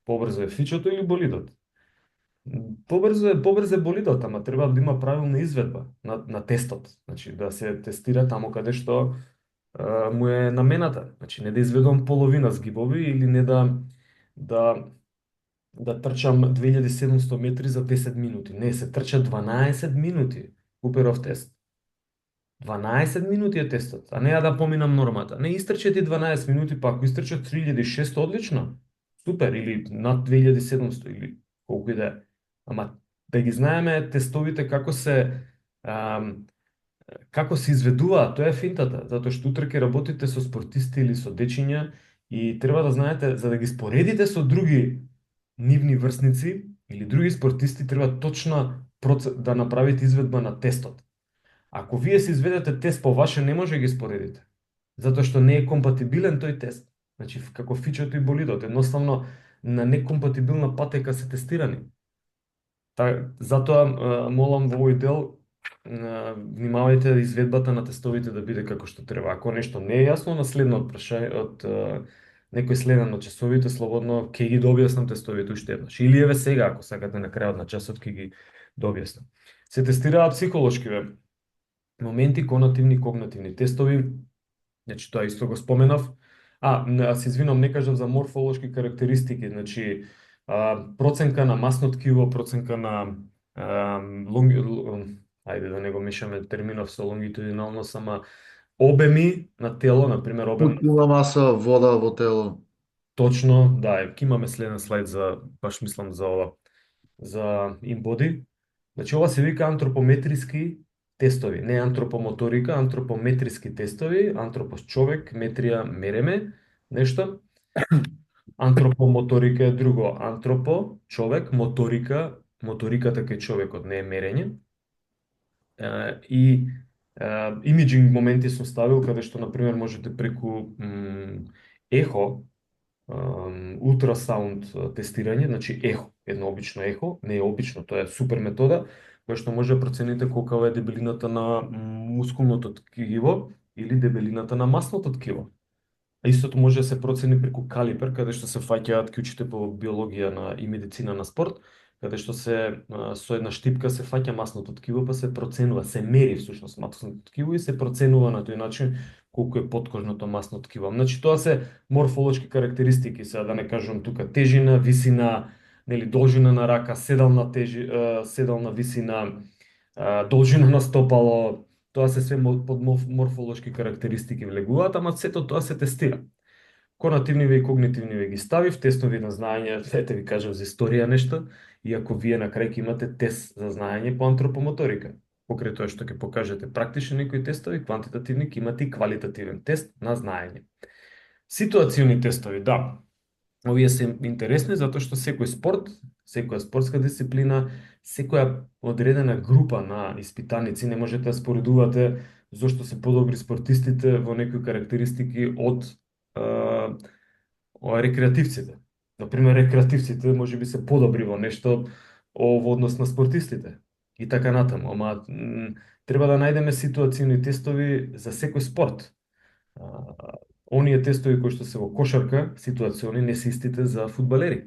Побрзо е фичото или болидот? Побрзо е болидот, ама треба да има правилна изведба на тестот. Значи да се тестира тамо каде што му е намената. Значи не да изведувам половина згибови или не да да трчам 2700 метри за 10 минути. Не, се трча 12 минути. Куперов тест. 12 минути е тестот, а не да поминам нормата. Не истрче ти 12 минути, па ако истрчат 3600, одлично. Супер, или над 2700, или колку и да е. Ама да ги знаеме тестовите ам, како се изведуваат, тоа е финтата, затоа што утре ќе работите со спортисти или со дечиња и треба да знаете, за да ги споредите со други нивни врсници или други спортисти, треба точно да направите изведба на тестот. Ако вие се изведете тест по ваше, не може да ги споредите. Затоа што не е компатибилен тој тест. Значи, како фичето и болидот, едноставно на некомпатибилна патека се тестирани. Затоа молам во овој дел внимавајте изведбата на тестовите да биде како што треба. Ако нешто не е јасно на следно прашање од некој следен од часовите, слободно ќе ги дообјаснам тестовите уште еднаш. Или еве сега, ако сакате на крајот на часот ќе ги дообјаснам. Се тестираат психолошкиве моменти, конативни, когнативни тестови. Значи тоа исто го споменав. Се извинам, не кажав за морфолошки карактеристики, значи проценка на масно ткиво, проценка на ајде да не го мешаме терминов со лонгитудинално, сама обеми на тело, на пример обем. Пукнала маса вода во тело. Точно, да, ќе имаме следен слайд за, баш мислам за ова, за InBody. Значи ова се вика антропометриски тестови, не антропомоторика, антропометриски тестови, антропос човек, метрија мереме, нешто. Антропомоторика е друго, антропо, човек, моторика, моториката кај човекот, не е мерење. И имиджинг моменти сум ставил, каде што, например, можете преку ехо, ултрасаунд тестирање, значи ехо, едно обично ехо, не е обично, тоа е супер метода, која што може да процените колкава е дебелината на мускулното ткиво или дебелината на масното ткиво. А истото може да се процени преку калипер, каде што се фаќаат клучите по биологија и медицина на спорт, каде што со една штипка се фаќа масното ткиво, па се проценува, се мери всушност масното ткиво и се проценува на тој начин колку е поткожното масно ткиво. Значи тоа се морфолошки карактеристики, сега да не кажувам тука тежина, висина, нели должина на рака, седална висина, должина на стопало, тоа се све под морфолошки карактеристики влегуваат, ама сето тоа се тестира. Конативниве и когнитивниве ги ставив, тестови на знаење, ете ви кажав за историја нешто, и ако вие на крај ќе имате тест за знаење по антропомоторика. Покрај тоа што ќе покажете практично некои тестови, квантитативни, ќе имате и квалитативен тест на знаење. Ситуациони тестови, да. Овие се интересни затоа што секој спорт, секоја спортска дисциплина, секоја одредена група на испитаници не можете да споредувате зошто се подобри спортистите во некои карактеристики од рекреативците. Например, рекреативците може би се подобри во нешто во однос на спортистите и така натаму, ама треба да најдеме ситуациони тестови за секој спорт. Оние тестови кои што се во кошарка, ситуациони, не се истите за фудбалери,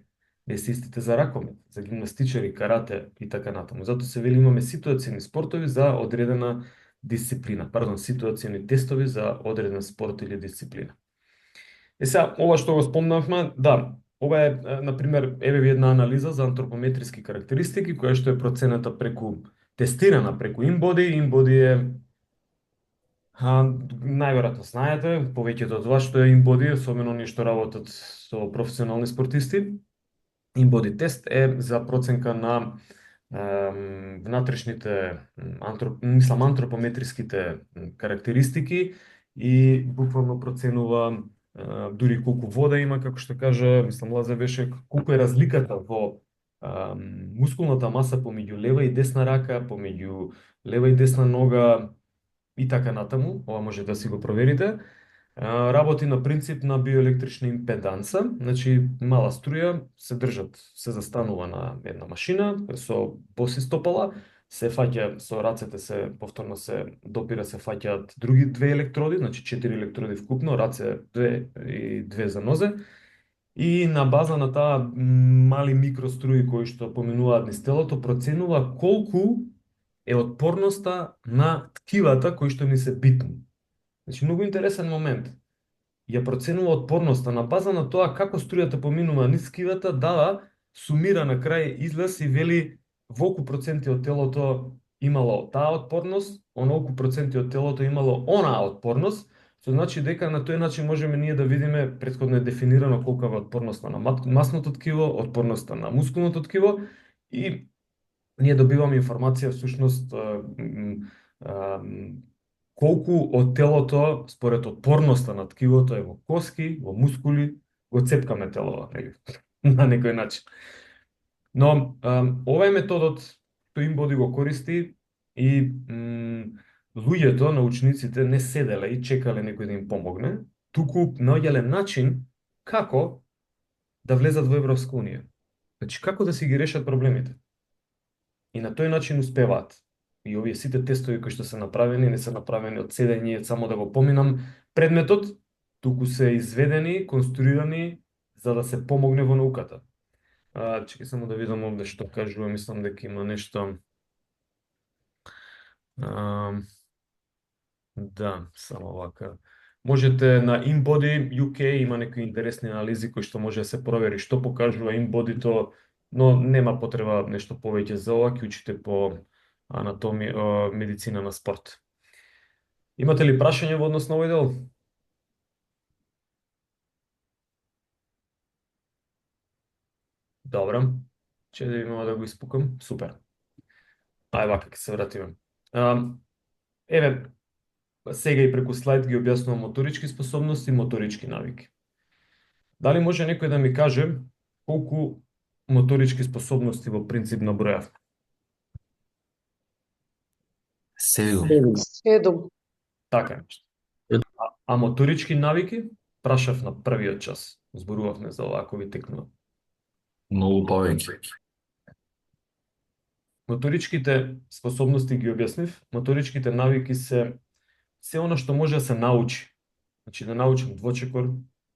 не се истите за ракомет, за гимнастичари, карате и така натаму. Зато се вели имаме ситуациони спортови за одредена дисциплина, ситуациони тестови за одреден спорт или дисциплина. Сега, ова што го спомнавме, да, ова е, например, еве ви една анализа за антропометриски карактеристики, која што е процената тестирана преку InBody. InBody е најверојатно знаете, повеќето од вас што е InBody, особено оние што работат со професионални спортисти. InBody тест е за проценка на внатрешните антропометриските карактеристики и буквално проценува дури колку вода има, како што кажа, мислам Лаза беше, колку е разликата во мускулната маса помеѓу лева и десна рака, помеѓу лева и десна нога и така натаму. Ова може да си го проверите. Работи на принцип на биоелектрична импеданса, значи мала струја се застанува на една машина со боси стопала, се фаќа со рацете повторно се допира, се фаќаат други две електроди, значи 4 електроди вкупно, раце 2 и 2 за нозе, и на база на таа мали микроструи кои што поминуваат низ телото, проценува колку е отпорноста на ткивата кои што ни се битни. Значи, многу интересен момент. Ја проценува отпорноста на база на тоа како струјата поминува низ ткивата, дава сумира на крај излез и вели волку проценти од телото имало таа отпорност, онолку проценти од телото имало онаа отпорност, што значи дека на тој начин можеме ние да видиме претходно е дефинирано колка е отпорноста на масното ткиво, отпорноста на мускулното ткиво и ние добиваме информација всушност колку од телото според отпорноста на ткивото е во коски, во мускули, го цепкаме телото, нели? На некој начин. Но ова е методот што InBody го користи и луѓето, научниците не седеле и чекале некој да им помогне, туку наоѓале начин како да влезат во Европска унија. Значи како да си ги решат проблемите. И на тој начин успеваат. И овие сите тестови кои што се направени, не се направени од седење, само да го поминам предметот, туку се изведени, конструирани за да се помогне во науката. Чекај само да видам овде што кажува, мислам дека има нешто. Да, само вака. Можете на InBody UK има некои интересни анализи кои што може да се провери што покажува InBody-то, но нема потреба нешто повеќе за ова, ќе учите по анатомија, медицина на спорт. Имате ли прашање во однос на овој дел? Добро. Че да имам да го испукам. Супер. Ај вака ќе се вратиме. Еве, сега и преку слайд ги објаснувам моторички способности и моторички навики. Дали може некој да ми каже колку моторички способности во принцип набројав? 7. 7. Така нешто. А моторички навики? Прашав на првиот час. Зборувавме за овакови текнува. Многу повеќе. Моторичките способности ги објаснив. Моторичките навики се она што може да се научи. Значи да научам двочекор,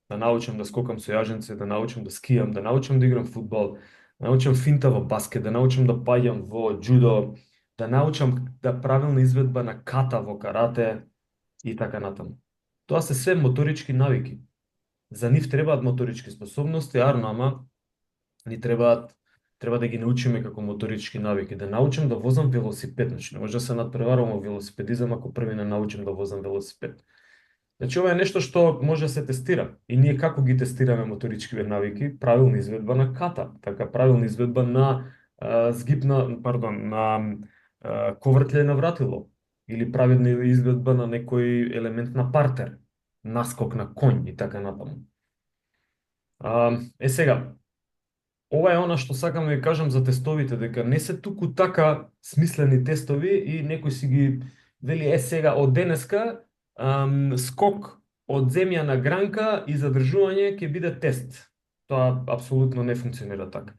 да научам да скокам со јаженце, да научам да скијам, да научам да играм фудбал, да научам финта во баскет, да научам да паѓам во џудо, да научам да правилна изведба на ката во карате и така натаму. Тоа се све моторички навики. За нив требаат моторички способности, ама ни треба да ги научиме како моторички навики. Да научам да возам велосипед, значи не може да се надпреварувам во велосипедизам ако први не научам да возам велосипед. Значи ова е нешто што може да се тестира. И ние како ги тестираме моторичкиве навики? Правилна изведба на ката, така правилна изведба на ковртле на вратило или правилна изведба на некој елемент на партер, наскок на конј и така натаму. Сега, ова е она што сакам да ви кажам за тестовите, дека не се туку така смислени тестови и некој си ги вели сега од денеска скок од земја на гранка и задржување ќе биде тест. Тоа апсолутно не функционира така.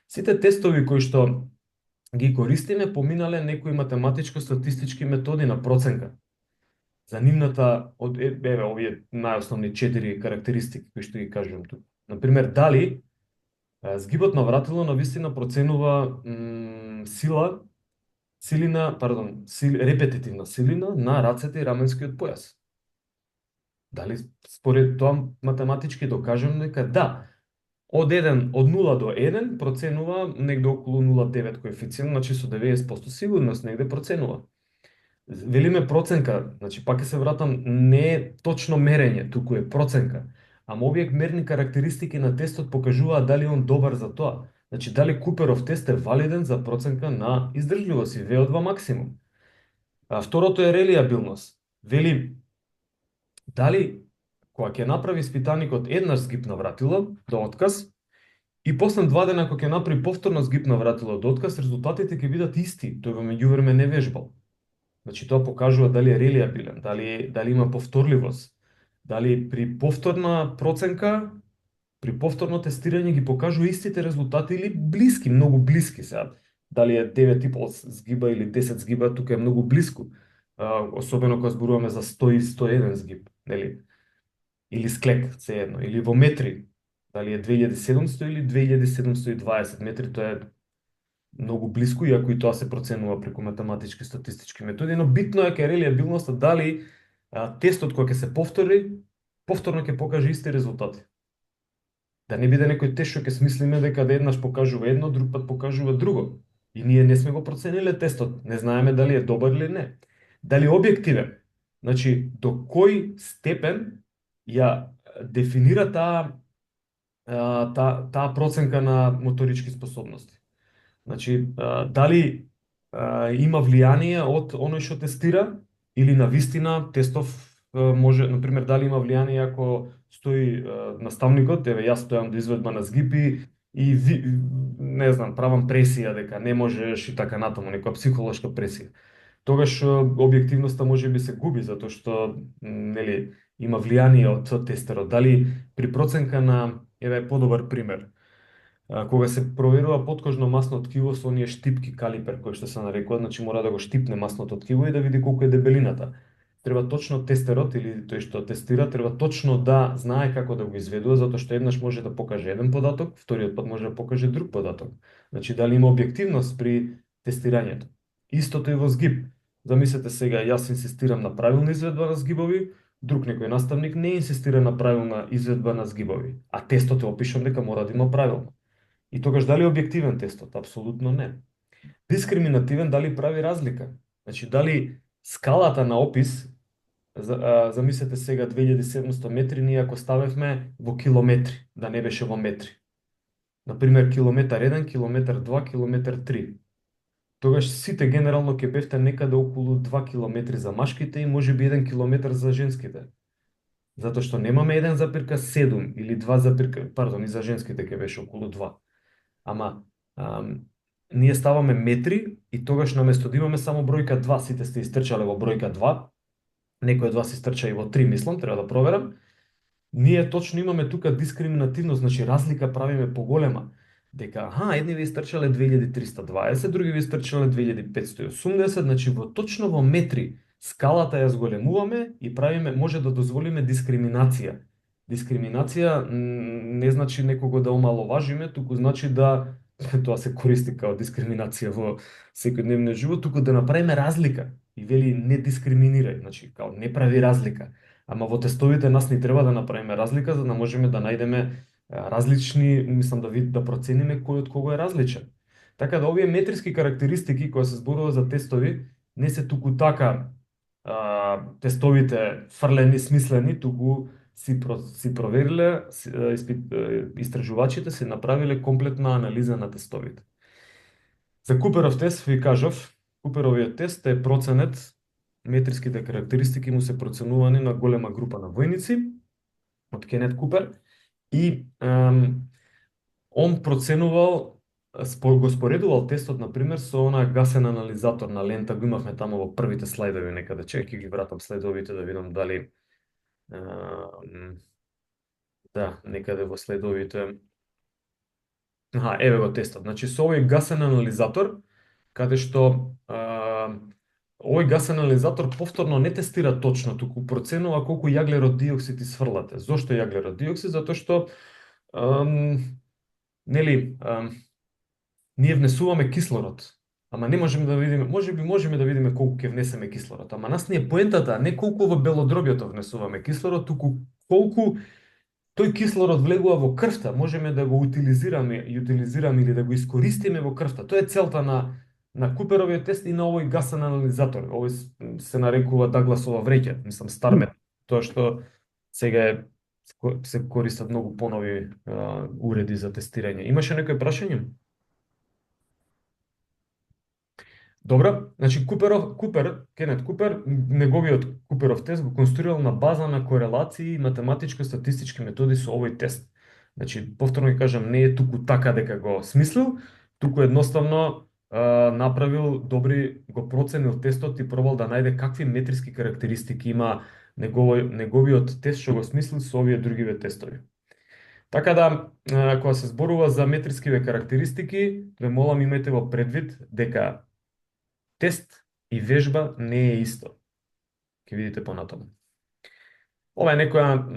Сите тестови кои што ги користиме поминале некои математичко-статистички методи на проценка. За нивната, еве овие најосновни 4 карактеристики кои што ги кажувам туку. Например, дали згибот на вратило навистина проценува репетитивна силина на рацете и раменскиот појас. Дали според тоа математички докажам дека да, од 0 до 1 проценува негде околу 0,9 коефициент, значи со 90% сигурност негде проценува. Велиме проценка, значи пак ќе се вратам, не е точно мерење, туку е проценка. Ама овие мерни карактеристики на тестот покажуваат дали он добар за тоа. Значи дали Куперов тест е валиден за проценка на издржливост и VO2 максимум. Второто е релиабилност. Вели дали кога ќе направи испитаникот еднаш згиб на вратило до отказ и после 2 дена кога ќе направи повторно згиб на вратило до отказ, резултатите ќе бидат исти. Тој во меѓувреме не вежбал. Значи тоа покажува дали е релиабилен, дали има повторливост. Дали при повторна проценка, при повторно тестирање ги покажува истите резултати или блиски, многу блиски сега. Дали е 9,5 згиба или 10 згиба, тука е многу блиску. Особено кога зборуваме за 100 и 101 згиб, нели? Или склек, се едно, или во метри. Дали е 2700 или 2720 метри, тоа е многу блиску, иако и тоа се проценува преку математички статистички методи, но битно е кај релиабилноста дали тестот кој ќе се повтори, повторно ќе покаже исти резултати. Да не биде некој тест што ќе смислиме дека да еднаш покажува едно, друг пат покажува друго. И ние не сме го процениле тестот, не знаеме дали е добар или не. Дали е објективен. Значи, до кој степен ја дефинира таа проценка на моторички способности. Значи, дали има влијание од оној што тестира или на вистина тестов може, например, дали има влијание ако стои наставникот, еве јас стојам до изведба на згипи и не знам, правам пресија дека не можеш и така натаму, некоја психолошка пресија. Тогаш објективноста може би се губи затоа што нели има влијание од тестерот. Дали при проценка на, еве подобар пример, кога се проверува подкожно масно ткиво со оние штипки калипер кои што се нарекуваат, значи мора да го штипне масното ткиво и да види колку е дебелината. Треба точно тестерот или тој што тестира треба точно да знае како да го изведува, затоа што еднаш може да покаже еден податок, вториот пат може да покаже друг податок. Значи дали има објективност при тестирањето. Истото и во згиб. Замислете сега, јас инсистирам на правилна изведба на згибови, друг некој наставник не инсистира на правилна изведба на згибови, а тестот е опишан дека мора да има правилно. И тогаш дали е објективен тестот? Апсолутно не. Дискриминативен дали прави разлика? Значи дали скалата на опис, замислете сега 2700 метри, ние ако ставевме во километри, да не беше во метри. Например, километар 1, километар 2, километар 3. Тогаш сите генерално ќе бевте некаде околу 2 километри за машките и може би 1 километар за женските. Затоа што немаме 1,7 или 2, пардон, и за женските ќе беше околу 2. Ама ние ставаме метри и тогаш наместо да имаме само бројка 2, сите сте истрчале во бројка 2, некој од вас истрча и во 3, мислам, треба да проверам. Ние точно имаме тука дискриминативност, значи разлика правиме поголема. Дека, едни ви истрчале 2320, други ви истрчале 2580, значи точно во метри скалата ја зголемуваме и правиме, може да дозволиме дискриминација. Дискриминација не значи некого да омаловажиме, туку значи да тоа се користи као дискриминација во секојдневниот живот, туку да направиме разлика. И вели не дискриминирај, значи као не прави разлика. Ама во тестовите нас ни треба да направиме разлика за да можеме да најдеме различни, мислам да процениме кој од кого е различен. Така да овие метриски карактеристики кои се зборува за тестови не се туку така тестовите фрлени смислени, туку си провериле, истражувачите си направиле комплетна анализа на тестовите. За Куперов тест ви кажав, Куперовиот тест е проценет, метриските карактеристики му се проценувани на голема група на војници од Кенет Купер и он проценувал, го споредувал тестот, например, со она гасен анализатор на лента, го имавме тамо во првите слайдови некаде, чекај ги вратам слайдовите да видам дали да, некаде во слайдовите. Еве го тестот. Значи со овој гасен анализатор, каде што овој гасен анализатор повторно не тестира точно, туку проценува колку јаглерод диоксид изфрлате. Зошто јаглерод диоксид? Затоа што ние внесуваме кислород, ама не можеме да видиме, можеме да видиме колку ќе внесеме кислород, ама нас ни е поентата, не колку во белодробјото внесуваме кислород, туку колку тој кислород влегува во крвта, можеме да го утилизираме или да го искористиме во крвта. Тоа е целта на Куперовиот тест и на овој гасен анализатор. Овој се нарекува Дагласова вреќа, мислам Стармет, тоа што сега се користат многу понови уреди за тестирање. Имаше некој прашање? Добра, значи Кенет Купер, неговиот Куперов тест го конструирал на база на корелации и математичко-статистички методи со овој тест. Значи, повторно ќе кажам, не е туку така дека го смислил, туку едноставно направил го проценил тестот и пробал да најде какви метриски карактеристики има неговиот тест што го смислил со овие другиве тестови. Така да, кога се зборува за метрискиве карактеристики, ве молам имајте во предвид дека тест и вежба не е исто. Ќе видите понатаму. Ова е некоја,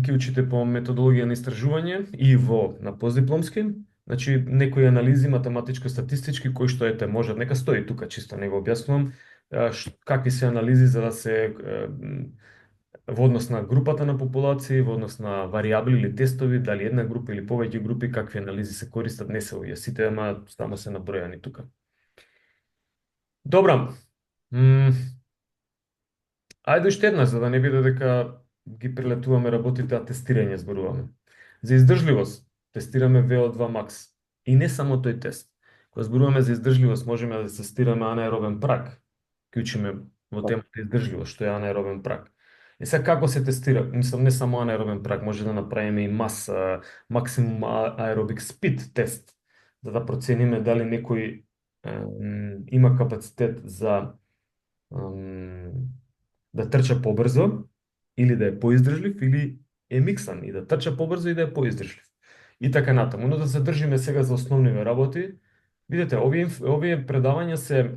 ќе учите по методологија на истражување и на постдипломски, значи некои анализи математичко-статистички кои што ете можат, нека стои тука, чисто не го објаснувам, какви се анализи за да се во однос на групата на популација, во однос на варијабли или тестови, дали една група или повеќе групи, какви анализи се користат, не се овие сите, ама само се набројани тука. Добра. Ајде уште една, за да не биде дека ги прелетуваме работите, а тестирање зборуваме. За издржливост тестираме VO2 max. И не само тој тест. Кога зборуваме за издржливост, можеме да тестираме анаеробен праг. Ќе учиме во темата издржливост, што е анаеробен праг. И сега како се тестира? Мислам, не само анаеробен праг, може да направиме и максимум аеробик спид тест, за да процениме дали некој има капацитет за да трча побрзо, или да е поиздржлив, или е миксан и да трча побрзо и да е поиздржлив. И така натаму. Но да се држиме сега за основниве работи. Видете, овие предавања се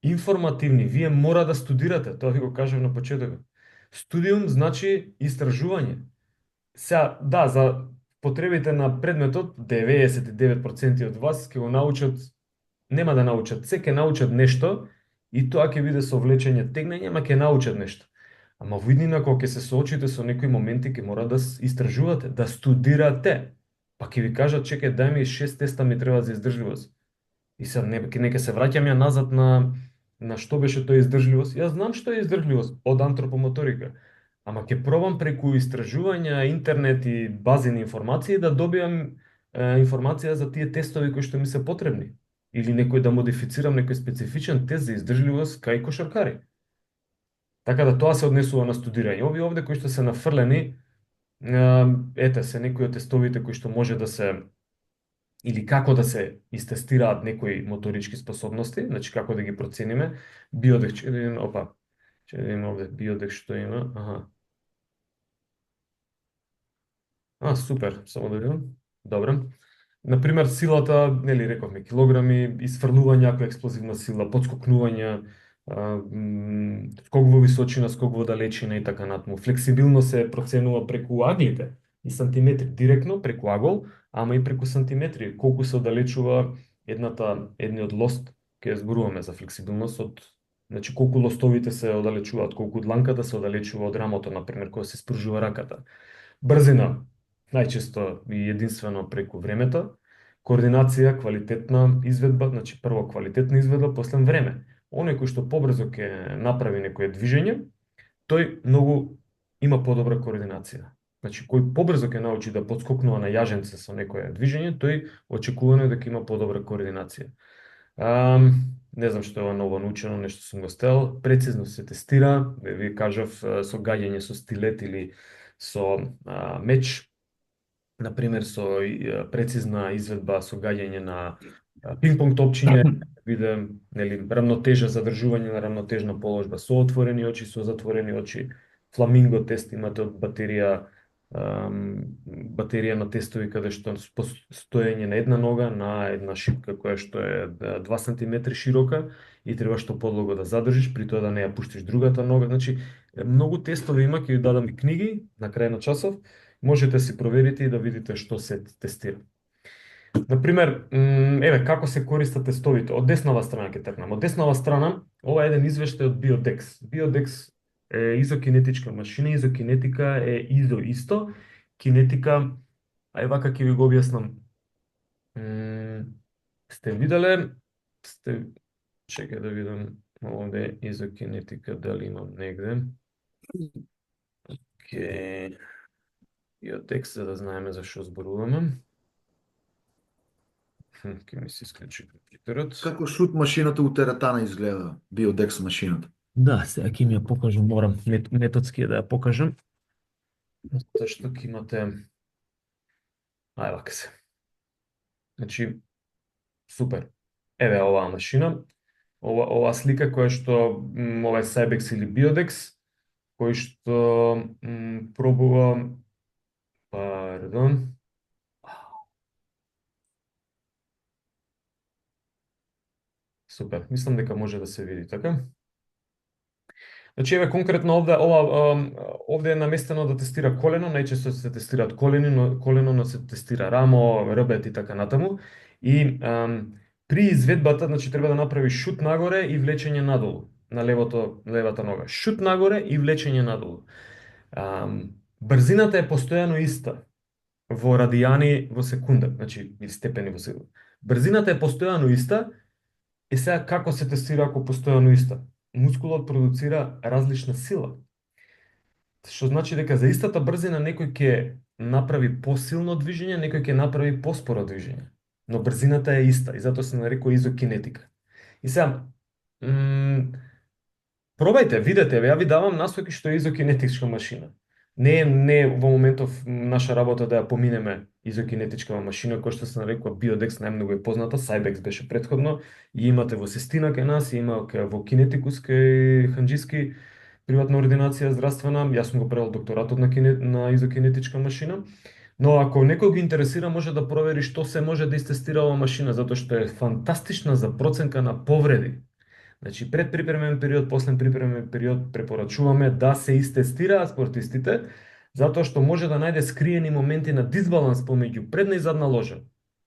информативни. Вие мора да студирате, тоа ви го кажав на почетокот. Студиум значи истражување. Сега, да, за потребите на предметот, 99% од вас ќе го научат, нема да научат, се ќе научат нешто, и тоа ќе биде со влечење, тегнење, ама ќе научат нешто. Ама во иднина, кога ќе се соочите со некои моменти, ќе мора да истражувате, да студирате. Па ќе ви кажат, чекај, дај ми 6 теста ми треба за издржливост. И се не ќе се враќам ја назад на што беше тоа издржливост. Јас знам што е издржливост од антропомоторика. Ама ќе пробам преку истражувања, интернет и базени информации да добиам информација за тие тестови кои што ми се потребни. Или некој да модифицирам некој специфичен тест за издржливост кај кошаркари. Така да тоа се однесува на студирање. Овде кои што се нафрлени, ете се некои од тестовите кои што може да се или како да се истестираат некои моторички способности, значи како да ги процениме. Биодек, ќе видим, ќе видим овде биодек што има. Супер, само да видам. Добро. Например, силата, нели рековме, килограми, изфрлување ако експлозивна сила, подскокнување, скок во височина, скок во далечина и така натаму. Флексибилно се проценува преку аглите и сантиметри, директно преку агол, ама и преку сантиметри, колку се оддалечува едниот лост, ќе зборуваме за флексибилност значи колку лостовите се оддалечуваат, колку дланката се оддалечува од рамото, например, кога се спружува раката. Брзина, најчесто и единствено преку времето. Координација, квалитетна изведба, значи прво квалитетна изведба, после време. Оној кој што побрзо ќе направи некое движење, тој многу има подобра координација. Значи, кој побрзо ќе научи да подскокнува на јаженце со некое движење, тој очекувано е дека има подобра координација. Не знам што е ова ново научено, нешто сум го стел. Прецизно се тестира, ви кажав, со гаѓање со стилет или со меч, например, со прецизна изведба со гаѓање на пинг-понг топчиње, биде нели рамнотежа, задржување на рамнотежна положба со отворени очи, со затворени очи. Фламинго тест имате од батерија на тестови каде што стоење на една нога на една шипка која што е 2 см широка и треба што подлого да задржиш, при тоа да не ја пуштиш другата нога. Значи, многу тестови има, ќе ви дадам и книги на крај на часов, можете си проверите и да видите што се тестира. Например, еве како се користат тестовите. Од деснава страна ќе тргнам. Од деснава страна, ова е еден извештај од Биодекс. Биодекс е изокинетичка машина, изокинетика е изо-исто, кинетика, вака ќе ви го објаснам. Сте виделе, чекај да видам овде изокинетика, дали имам негде. Океј, Биодекс, за да знаеме за што зборуваме. Ќе ми се исклучи компјутерот. Како шут машината у теретана изгледа, Биодекс машината? Да, сега ќе ми ја покажам, морам методски да ја покажам. Затоа што ќе имате... вака се. Значи, супер. Еве оваа машина, ова слика која што ова е Cybex или Biodex, кој што пробува, пардон, супер, мислам дека може да се види, така? Значи, еве конкретно овде е наместено да тестира колено, најчесто се тестираат колено, но се тестира рамо, рбет и така натаму. И при изведбата, значи треба да направи шут нагоре и влечење надолу на левата нога. Шут нагоре и влечење надолу. Брзината е постојано иста во радијани во секунда, значи или степени во секунда. Брзината е постојано иста. И сега како се тестира ако постојано иста? Мускулот продуцира различна сила. Што значи дека за истата брзина некој ќе направи посилно движење, некој ќе направи поспоро движење. Но брзината е иста и затоа се нарекува изокинетика. И сега, пробајте, видете, ја ви давам насоки што е изокинетичка машина. Не е во моментов наша работа да ја поминеме изокинетичка машина, која што се нарекува Biodex, најмногу е позната, Cybex беше претходно, и имате во Сестина кај нас, и има во Кинетикус кај Ханџиски, приватна ординација здравствена, јас сум го правил докторатот на изокинетичка машина, но ако некој го интересира може да провери што се може да истестира ова машина, затоа што е фантастична за проценка на повреди. Значи, пред припремен период, после припремен период препорачуваме да се истестираат спортистите, затоа што може да најде скриени моменти на дисбаланс помеѓу предна и задна ложа.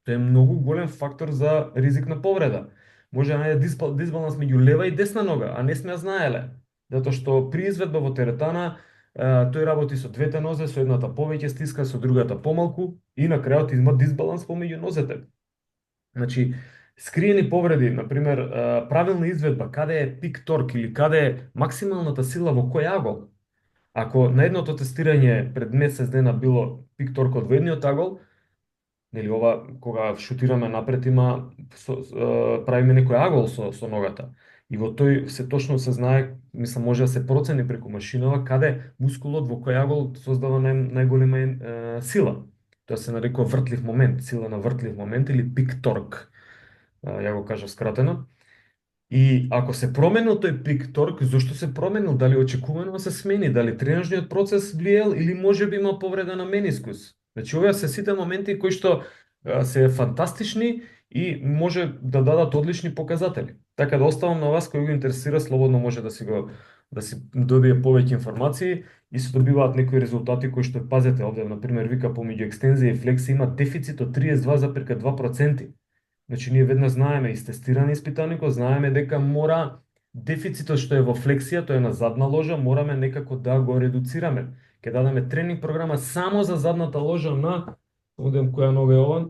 Тоа е многу голем фактор за ризик на повреда. Може да најде дисбаланс меѓу лева и десна нога, а не сме ја знаеле. Затоа што при изведба во теретана, тој работи со двете нозе, со едната повеќе стиска, со другата помалку и на крајот има дисбаланс помеѓу нозете. Значи, скриени повреди, например, правилна изведба, каде е пик торк или каде е максималната сила во кој агол. Ако на едното тестирање пред месец дена било пик торкот во едниот агол, нели ова кога шутираме напред правиме некој агол со ногата. И во тој се точно се знае, мислам може да се процени преку машинава каде мускулот во кој агол создава најголема сила. Тоа се нарекува вртлив момент, сила на вртлив момент или пик торк. Ја го кажав скратено. И ако се променил тој пик торк, зошто се променил? Дали очекувано да се смени? Дали тренажниот процес влиел или може би има повреда на менискус? Значи, овие се сите моменти кои што се фантастични и може да дадат одлични показатели. Така да оставам на вас кој го интересира, слободно може да си добие повеќе информации и се добиваат некои резултати кои што пазете овде, например, вика помеѓу екстензија и флексија има дефицит од 32,2%. Значи, ние веднаш знаеме, истестирани испитаникот, знаеме дека мора дефицитот што е во флексија, тоа е на задна ложа, мораме некако да го редуцираме. Ке дадеме тренинг програма само за задната ложа на, одем која нога е ова,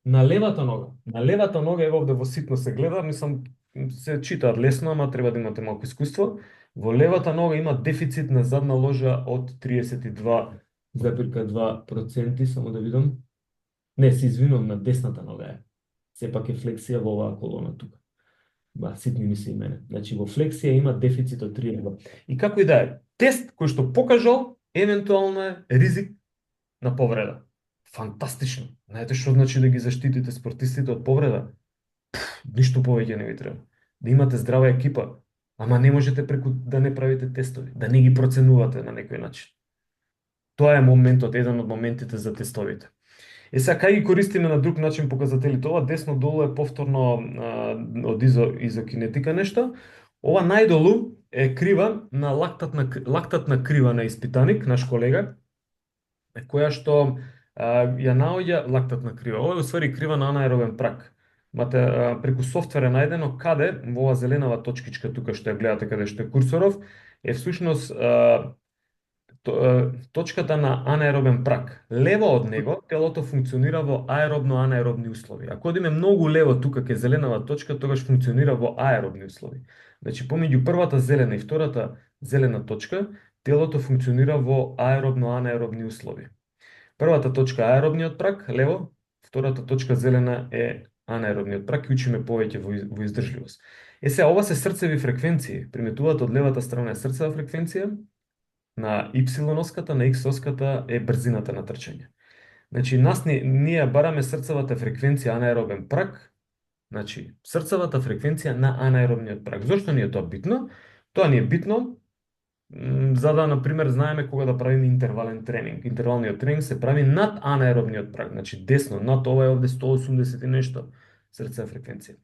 на левата нога. На левата нога, ево овде во ситно се гледа, мислам, се читаат лесно, ама треба да имате малку искуство. Во левата нога има дефицит на задна ложа од 32,2%, само да видам. Не, се извинувам, на десната нога е. Сепак е флексија во оваа колона тука. Ситни ми се и мене. Значи, во флексија има дефицит од 32. И како и да е, тест кој што покажал, евентуално е ризик на повреда. Фантастично. Знаете што значи да ги заштитите спортистите од повреда? Ништо повеќе не ви треба. Да имате здрава екипа, ама не можете преку да не правите тестови, да не ги проценувате на некој начин. Тоа е моментот, еден од моментите за тестовите. Сега, кај ги користиме на друг начин показателите? Ова десно долу е повторно од изокинетика нешто. Ова најдолу е крива на лактатна крива на испитаник, наш колега, која што ја наоѓа лактатна крива. Ова е усвари крива на анаеробен прак. Мате преку софтвер е најдено каде во ова зеленава точкичка тука што ја гледате каде што е курсоров е всушност точката на анаеробен прак. Лево од него телото функционира во аеробно-анаеробни услови. Ако одиме многу лево тука кај зеленава точка, тогаш функционира во аеробни услови. Значи помеѓу првата зелена и втората зелена точка, телото функционира во аеробно-анаеробни услови. Првата точка е аеробниот прак, лево, втората точка зелена е анаеробниот прак и учиме повеќе во издржливост. Сега, ова се срцеви фреквенции. Приметуваат од левата страна е срцева фреквенција, на Y-оската, на X-оската е брзината на трчање. Значи, ние бараме срцевата фреквенција анаеробен прак, значи, срцевата фреквенција на анаеробниот прак. Зошто ни е тоа битно? Тоа ни е битно за да, например, знаеме кога да правиме интервален тренинг. Интервалниот тренинг се прави над анаеробниот прак, значи десно, над ова е овде 180 и нешто срцева фреквенција.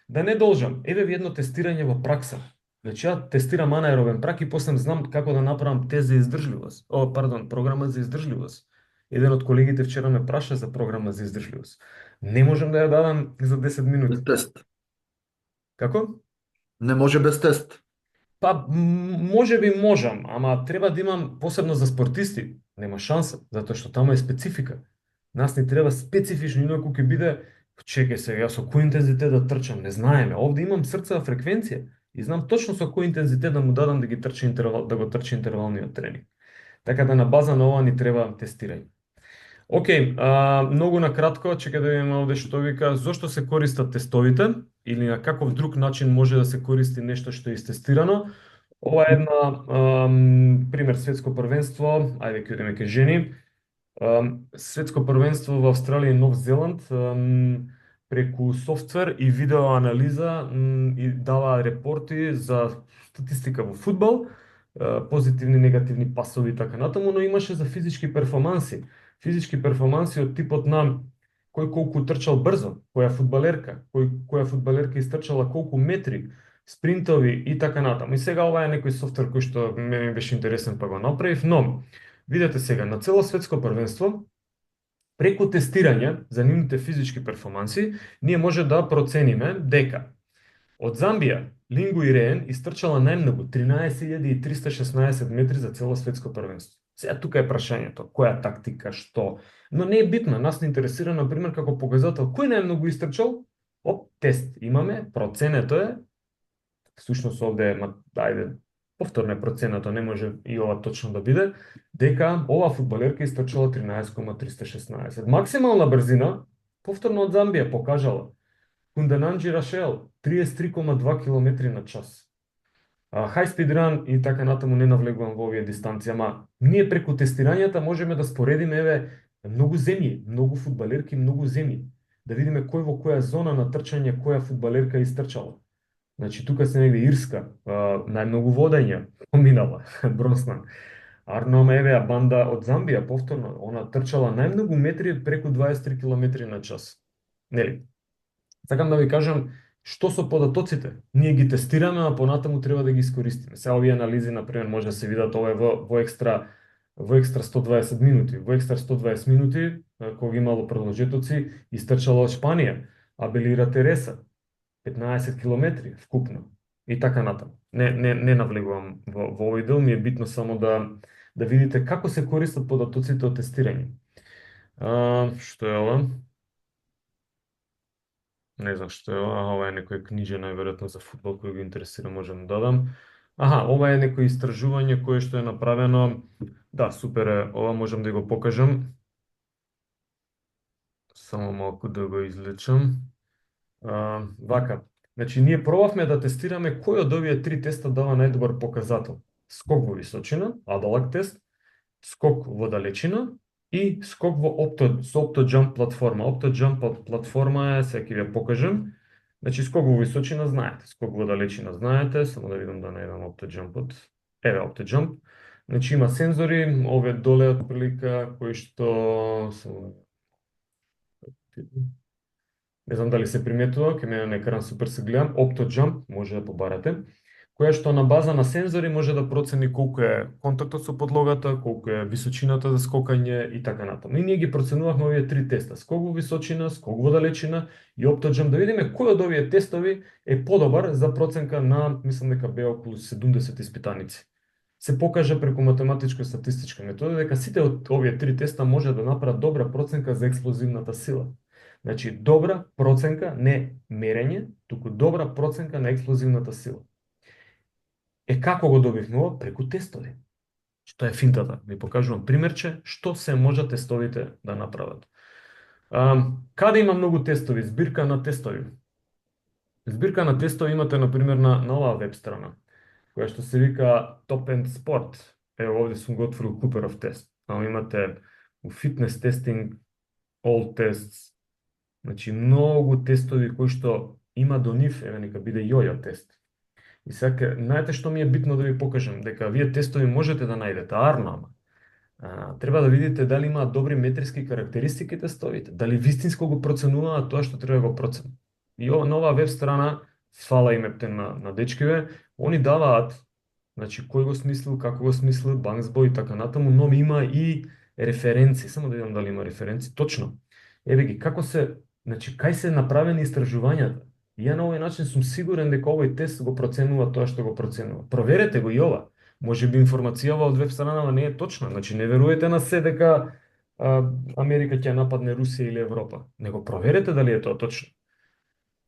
Да не должам, еве ви едно тестирање во пракса. Значи ја тестирам анаеробен прак и после знам како да направам тест за издржливост. Програма за издржливост. Еден од колегите вчера ме праша за програма за издржливост. Не можам да ја дадам за 10 минути. Без тест. Како? Не може без тест. Па, може би можам, ама треба да имам посебно за спортисти. Нема шанса, затоа што таму е специфика. Нас ни треба специфично, инаку ќе биде, чекај сега, со кој интензитет да трчам, не знаеме. Овде имам срцева фреквенција и знам точно со кој интензитет да му дадам да ги трчи да го трчи интервалниот тренинг. Така да на база на ова ни треба тестирање. Океј, многу на кратко, чекај да видиме овде што вика, зошто се користат тестовите или на каков друг начин може да се користи нешто што е истестирано. Ова е една пример светско првенство, ајде ќе одиме кај жени. Светско првенство во Австралија и Нов Зеланд преку софтвер и видео анализа и дава репорти за статистика во фудбал, позитивни, негативни пасови и така натаму, но имаше за физички перформанси. Физички перформанси од типот на кој колку трчал брзо, која фудбалерка истрчала колку метри, спринтови и така натаму. И сега ова е некој софтвер кој што мене ми беше интересен па го направив, но видете сега на цело светско првенство преку тестирање за нивните физички перформанси ние може да процениме дека од Замбија Лингу Иреен истрчала најмногу 13.316 метри за цело светско првенство. Сега тука е прашањето, која тактика, што, но не е битно, нас не интересира на пример како показател кој најмногу истрчал. Тест имаме, проценето е, всушност овде ајде повторно е проценето, не може и ова точно да биде, дека ова фудбалерка истрчала 13.316. Максимална брзина повторно од Замбија покажала Кундананџи Рашел 33,2 км на час. High speed run и така натаму не навлегувам во овие дистанции, ама ние преку тестирањата можеме да споредиме многу земји, многу фудбалерки, многу земји, да видиме кој во која зона на трчање која фудбалерка истрчала. Значи тука се негде Ирска, најмногу водење поминала, Бронснан. Арно еве банда од Замбија повторно, она трчала најмногу метри преку 23 км на час. Нели? Сакам да ви кажам што со податоците. Ние ги тестираме, а понатаму треба да ги искористиме. Сега овие анализи, например, може да се видат ова е во екстра 120 минути. Во екстра 120 минути, кога имало продолжетоци, истрчала од Шпанија, Абелира Тереса, 15 километри вкупно. И така натаму. Не навлегувам во овој дел, ми е битно само да видите како се користат податоците од тестирање. Што е ова? Не знам што е ова е некоја книжа најверојатно за фудбал кој го интересира можам да дадам. Ова е некој истражување кое што е направено. Да, супер е, ова можам да го покажам. Само малку да го излечам. Вака, значи ние пробавме да тестираме кој од овие три теста дава најдобар показател. Скок во височина, Адалак тест, скок во далечина и скок во OptoJump платформа. OptoJump платформа е, сега ќе ви ја покажам. Значи скок во височина знаете, скок во далечина знаете, само да видам да најдам OptoJumpот. Еве OptoJump. Значи има сензори, ове доле отприлика кои што не знам дали се приметува, ке мене на екран супер се гледам, OptoJump може да побарате, која што на база на сензори може да процени колку е контактот со подлогата, колку е височината за скокање и така натаму. И ние ги проценувавме овие три теста: скок во височина, скок во далечина и OptoJump, да видиме кој од овие тестови е подобар за проценка на, мислам дека беа околу 70 испитаници. Се покажа преку математичко-статистичка метода дека сите од овие три теста може да направат добра проценка за експлозивната сила. Значи, добра проценка, не мерење, туку добра проценка на експлозивната сила. Како го добивме ова? Преку тестови. Што е финтата? Ви покажувам примерче, што се може тестовите да направат. Каде има многу тестови? Збирка на тестови. Збирка на тестови имате, например, на оваа веб страна, која што се вика Top End Sport. Ево, овде сум го отворил Cooperov тест. Имате у фитнес тестинг, all tests, значи многу тестови кои што има до нив, еве нека биде јојо тест. И сега, знаете што ми е битно да ви покажам, дека вие тестови можете да најдете, ама треба да видите дали имаат добри метриски карактеристики тестовите, дали вистинско го проценуваат тоа што треба да го проценува. И на оваа веб страна фала им ептен на дечкиве, они даваат, значи кој го смислил, како го смислил, Банксбой и така натаму, но има и референци, само да видам дали има референци, точно. Еве ги, како се, значи, кај се направени истражувањата. И ја на овој начин сум сигурен дека овој тест го проценува тоа што го проценува. Проверете го и ова. Може би информацијава од веб странава не е точна, значи не верувате на се дека Америка ќе нападне Русија или Европа. Него проверете дали е тоа точно.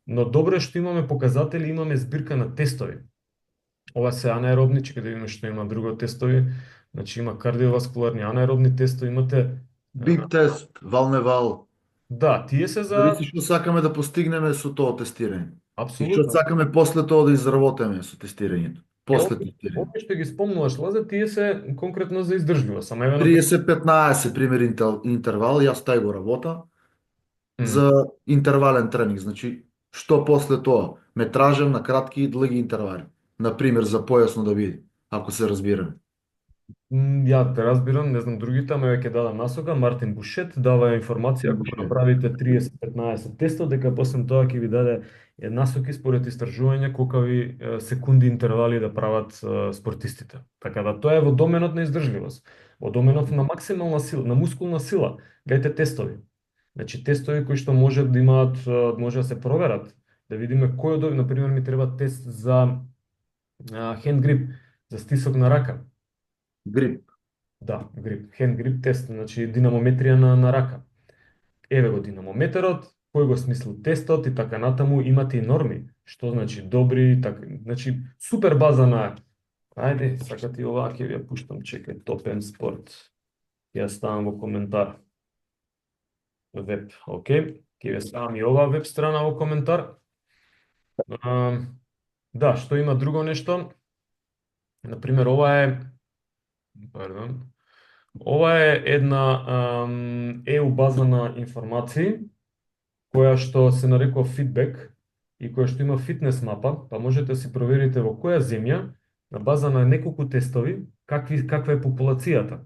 Но добро е што имаме показатели, имаме збирка на тестови. Ова се анаеробни, чека да видиме што има друго тестови. Значи има кардиоваскуларни анаеробни тестови, имате Бип тест, вал-невал. да, тие се за Зависи што сакаме да постигнеме со тоа тестирање. И што апсолутно. сакаме после тоа да изработиме со тестирањето. После тестирање. Овие што ги спомнуваш, Лазе, тие се конкретно за издржливост. Само еве 30-15 пример интервал, јас тај го работа за интервален тренинг. Значи, што после тоа? Метражен на кратки и длги интервали. Например, за појасно да биде, ако се разбираме. Ја те разбирам, не знам другите, ама ја ќе дадам насока. Мартин Бушет дава информација ако Бушет. направите 30-15 тестот, дека после тоа ќе ви даде насоки според истражувања колкави секунди интервали да прават спортистите. Така да тоа е во доменот на издржливост. Во доменот на максимална сила, на мускулна сила. Гледате тестови. Значи тестови кои што може да имаат, може да се проверат, да видиме кој од овие, например, ми треба тест за hand grip, за стисок на рака. Грип. Да, грип, hand grip тест, значи динамометрија на рака. Еве го динамометерот, кој го смислил тестот и така натаму, имате и норми, што значи добри, така, значи супер база на. Ајде, сакате и оваа ќе ви ја пуштам, чекај, Топен Спорт. Ќе ја ставам во коментар. Веб, окей. Ќе ви ставам и оваа веб страна во коментар. Да, што има друго нешто? Например, ова е една EU база на информации, која што се нарекува фидбек и која што има фитнес мапа, па можете да си проверите во која земја, на база на неколку тестови, каква е популацијата.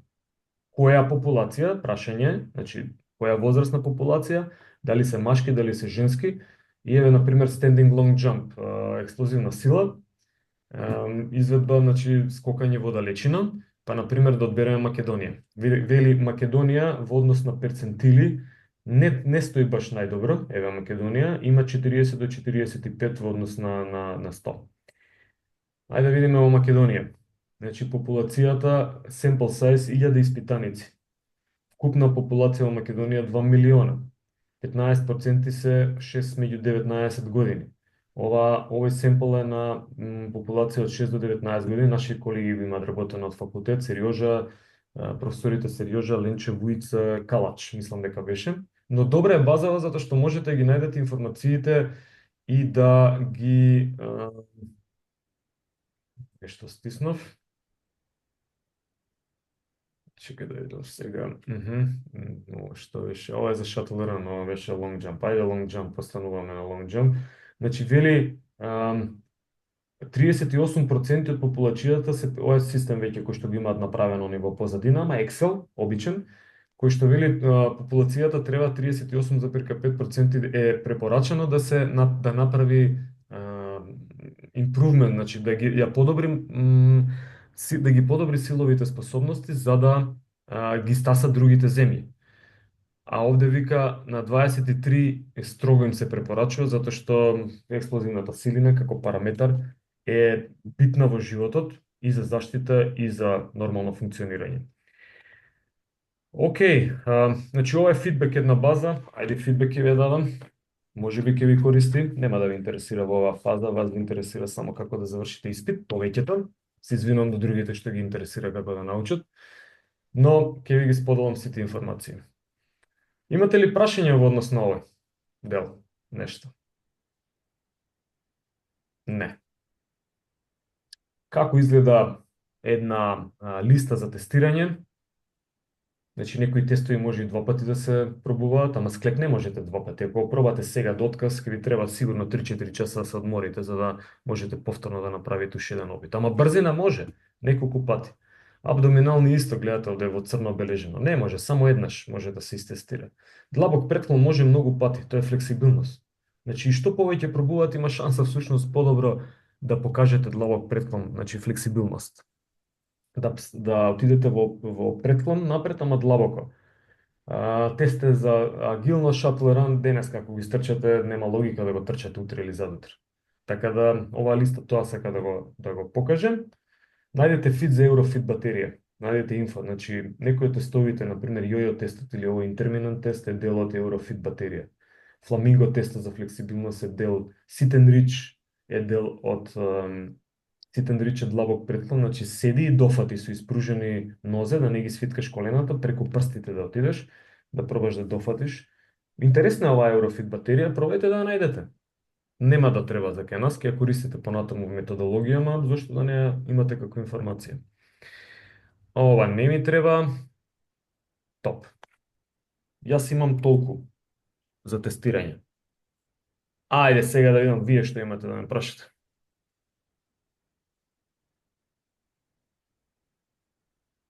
Која популација, прашање, значи која возрастна популација, дали се машки, дали се женски, и еве, например, standing long jump, експлозивна сила, изведба, значи, скокање во далечина, па, например, да одбереме Македонија. Вели Македонија во однос на перцентили не стои баш најдобро, еве Македонија, има 40 до 45 во однос на 100. Ајде да видиме во Македонија. Значи, популацијата, sample size, 1000 испитаници. Вкупна популација во Македонија 2 милиона. 15% се 6 меѓу 19 години. Овој семпл е на популација од 6 до 19 години. Наши колеги го имаат работено од факултет, Сериожа, професорите Сериожа, Ленче, Вуица, Калач, мислам дека беше. Но добра е базава затоа што можете да ги најдете информациите и да ги нешто стиснав. Чекај да видам сега. Што беше? Ова е за shuttle run, ова беше long jump. Ајде long jump, постануваме на long jump. Значи, вели 38% од популацијата ова е систем веќе кој што го имаат направено ниво позадина, ама Excel, обичен, кој што вели популацијата треба 38,5% е препорачано да направи improvement, значи да ги подобри силовите способности за да ги стаса другите земји. А овде вика на 23 строго им се препорачува затоа што експлозивната силина како параметар е битна во животот и за заштита и за нормално функционирање. Океј, значи ова е фидбек една база, ајде фидбек ќе ви дадам. Може би ќе ви користи, нема да ви интересира во оваа фаза, вас ви интересира само како да завршите испит, повеќето. Се извинувам до другите што ги интересира како да научат, но ќе ви ги споделам сите информации. Имате ли прашања во однос на овој дел? Нешто? Не. Како изгледа една листа за тестирање? Значи, некои тестови може и два пати да се пробуваат, ама склек не можете два пати. Ако пробате сега до отказ, ќе ви треба сигурно 3-4 часа да се одморите, за да можете повторно да направите уште еден опит. Ама брзина може, неколку пати. Абдоминални исто гледате овде во црно бележено. Не може, само еднаш може да се истестира. Длабок претклон може многу пати, тоа е флексибилност. Значи, и што повеќе пробувате, има шанса всушност подобро да покажете длабок претклон, значи флексибилност. Да отидете во претклон напред, ама длабоко. Тесте за агилно шатл ран денес како го истрчате, нема логика да го трчате утре или задутре. Така да оваа листа тоа сака да го покажем. Најдете фит за Еврофит батерија. Најдете инфо, значи некои од тестовите, например йо-йо тестот или овој интерминант тест е дел од Еврофит батерија. Фламинго тестот за флексибилност е дел, Ситен Рич е дел од Ситен Рич е длабок претклон, значи седи и дофати со испружени нозе, да не ги свиткаш колената, преку прстите да отидеш, да пробаш да дофатиш. Интересна е оваа Еврофит батерија, пробајте да ја најдете. Нема да треба за кај нас, ќе ја користите понатаму методологија, ама зошто да не ја имате како информација. Ова не ми треба. Топ. Јас имам толку за тестирање. Ајде сега да видам вие што имате да ме прашате.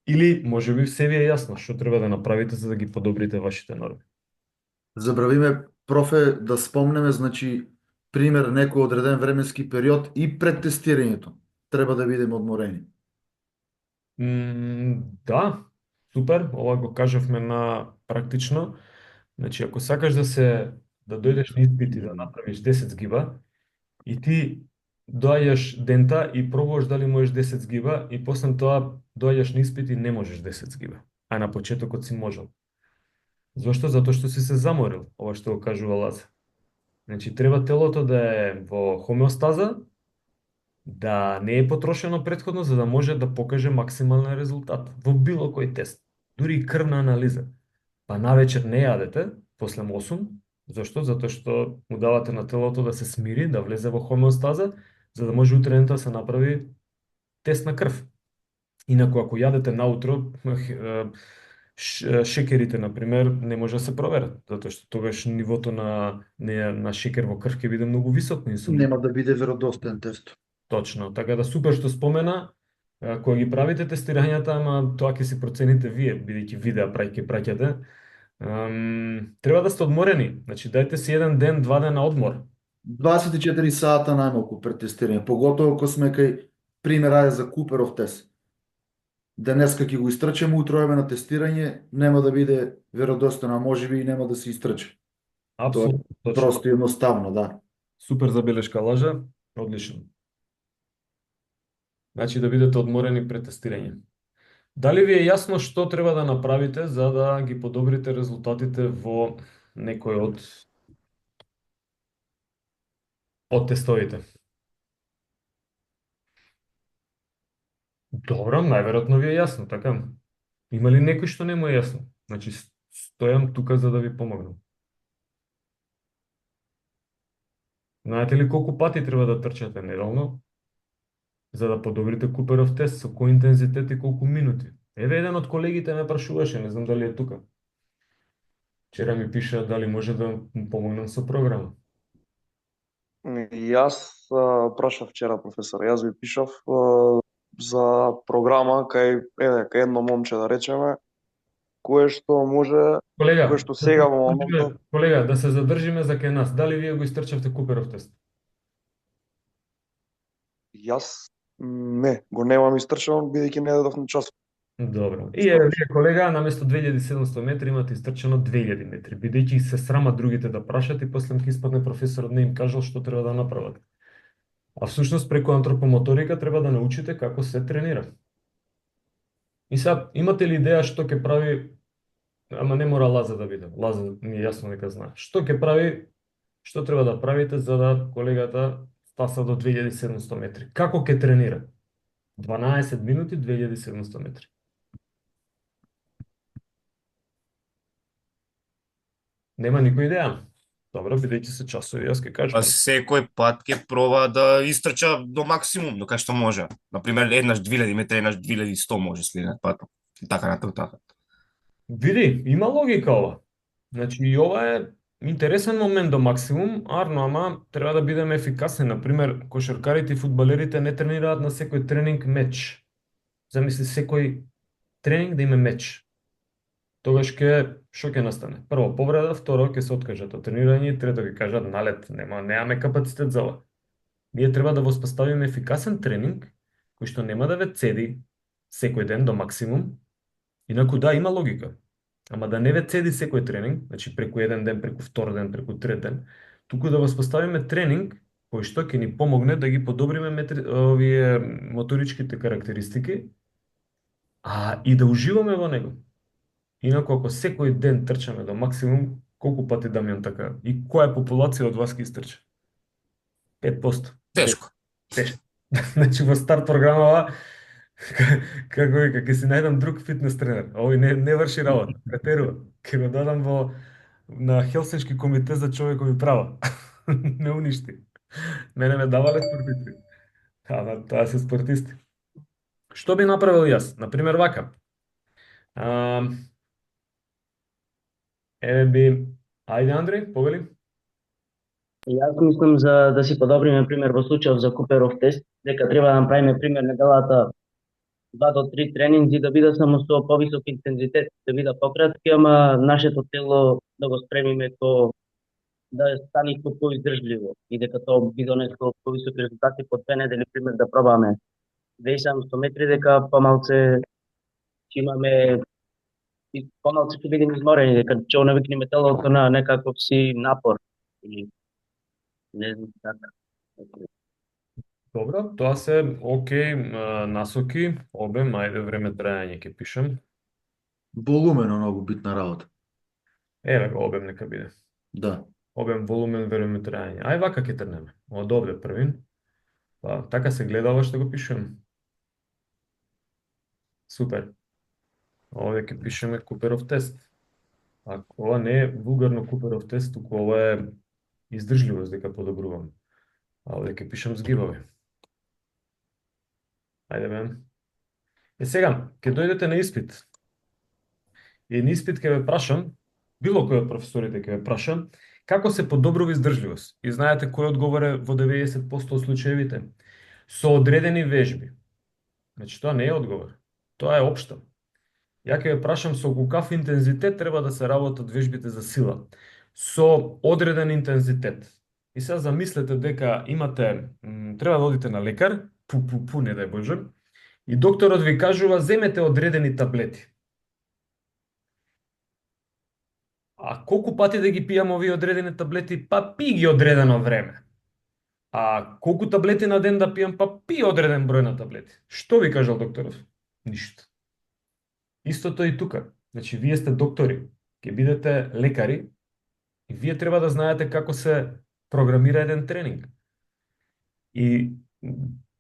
Или може би се ви е јасно што треба да направите за да ги подобрите вашите норми. Забравиме, профе, да спомнеме, значи, пример, некој одреден временски период и пред тестирањето треба да бидеме одморени. Да, супер, ова го кажавме на практично. Значи, ако сакаш да дојдеш на испит и да направиш 10 згиба, и ти доаѓаш дента и пробуваш дали можеш 10 згиба, и после тоа доаѓаш на испит и не можеш 10 згиба, а на почетокот си можел. Зошто? Затоа што си се заморил, ова што го кажува Лаза. Значи, треба телото да е во хомеостаза, да не е потрошено претходно, за да може да покаже максимален резултат во било кој тест, дури и крвна анализа. Па навечер не јадете, после 8, зашто? Затоа што му давате на телото да се смири, да влезе во хомеостаза, за да може утрента да се направи тест на крв. Инаку, ако јадете наутро, шекерите, например, не може да се проверат, затоа што тогаш нивото на шекер во крв ќе биде многу висок на инсулин. Нема да биде веродостоен тест. Точно, така да супер што спомена, кога ги правите тестирањата, ама тоа ќе си процените вие, бидејќи видеа праќате. Треба да сте одморени, значи дајте си еден ден, 2 дена одмор. 24 сата најмалку пред тестирање, поготово ако сме кај пример ајде за Куперов тест. Денеска ќе го истрчеме, утре одиме на тестирање, нема да биде веродостоен, а можеби и нема да се истрче. Апсолутно, точно. Просто и едноставно, да. Супер забелешка, Лажа, одлично. Значи да бидете одморени пред тестирање. Дали ви е јасно што треба да направите за да ги подобрите резултатите во некој од тестовите? Добро, најверојатно ви е јасно, така? Има ли некој што не му е јасно? Значи, стојам тука за да ви помогнам. Знаете ли колку пати треба да трчате неделно за да подобрите Куперов тест, со кој интензитет и колку минути? Еве еден од колегите ме прашуваше, не знам дали е тука. Вчера ми пиша дали може да му помогнам со програма. Јас прашав вчера професор, јас ви пишав за програма кај едно момче да речеме, кое што може, Колега, кое што сега во моментот колега, да се задржиме за кај нас. Дали вие го истрчавте Куперов тест? јас не, го немам истрчано бидејќи не дадов на час. Добро. И вие, колега, наместо 2700 метри имате истрчано 2000 метри, бидејќи се срама другите да прашат и после ќе испадне професорот не им кажал што треба да направат. А всушност преку антропомоторика треба да научите како се тренира. И сега, имате ли идеја што ќе прави, ама не мора Лаза да биде, Лаза ми е јасно дека знае. Што ќе прави, што треба да правите за да колегата стаса до 2700 метри? Како ќе тренира? 12 минути, 2700 метри. Нема никој идеја. Добро, бидејќи се часови, јас ќе кажам. А секој пат ќе проба да истрча до максимум, до кај што може. Например, еднаш 2000 метри, еднаш 2100 може следниот пат. И така натаму. Види, има логика ова. Значи, и ова е интересен момент до максимум, арно, ама треба да бидеме ефикасни. Например, кошаркарите и фудбалерите не тренираат на секој тренинг меч. Замисли секој тренинг да има меч. тогаш што ќе настане? Прво повреда, второ ќе се откажат од тренирање и трето ќе кажат налет, немаме капацитет за ова. Ние треба да воспоставиме ефикасен тренинг кој што нема да ве цеди секој ден до максимум. Инаку да, има логика. Ама да не ве цеди секој тренинг, значи преку еден ден, преку втор ден, преку трет ден, туку да воспоставиме тренинг кој што ќе ни помогне да ги подобриме овие моторичките карактеристики, а и да уживаме во него. Инаку ако секој ден трчаме до максимум, колку пати Дамјан така? И која популација од вас ќе истрча? 5%. Тешко. Тешко. Значи во старт програмава како вика, ќе си најдам друг фитнес тренер. Овој не врши работа, претерува. Ќе го дадам на Хелсиншки комитет за човекови права. Ме уништи. Мене ме давале спортисти. Ама тоа се спортисти. Што би направил јас? Например вака. Еве би... Ајде, Андреј, повели. Јас мислам за да си подобриме пример во случајов за Куперов тест, дека треба да направиме пример неделата 2 до 3 тренинзи да бидат само со повисок интензитет, да бидат пократки, ама нашето тело да го спремиме да стане поиздржливо и дека тоа би донесло повисоки резултати по 2 недели пример да пробаме 2700 метри, дека помалце ќе имаме и помалце ќе бидеме изморени, дека ќе навикнеме телото на некаков си напор или не знам така. Добро, тоа се окей насоки, обем, ајде време трајање ќе пишем. Волумен е многу битна работа. Еве го обем нека биде. Да. Обем, волумен, време трајање. Ај вака ќе трнеме. Од овде првин. Па така се гледа ова што го пишем. Супер. Овде ќе пишеме Куперов тест. Ако ова не е вулгарно Куперов тест, туку ова е издржливост дека подобрувам. А овде ќе пишем згибови. Ајде бе. Сега, ќе дојдете на испит. И на испит ќе ве прашам, било кој од професорите ќе ве прашам, како се подобрува издржливост. И знаете кој одговора во 90% од случаевите? Со одредени вежби. Значи тоа не е одговор. Тоа е општо. Ја ќе ве прашам со каков интензитет треба да се работат вежбите за сила. Со одреден интензитет. И сега замислете дека имате, треба да одите на лекар, не дај Боже, и докторот ви кажува земете одредени таблети. А колку пати да ги пијам овие одредени таблети? Па пи ги одредено време. А колку таблети на ден да пијам? Па пи одреден број на таблети. Што ви кажал докторот? Ништо. Истото и тука. Значи, вие сте доктори, ќе бидете лекари и вие треба да знаете како се програмира еден тренинг. И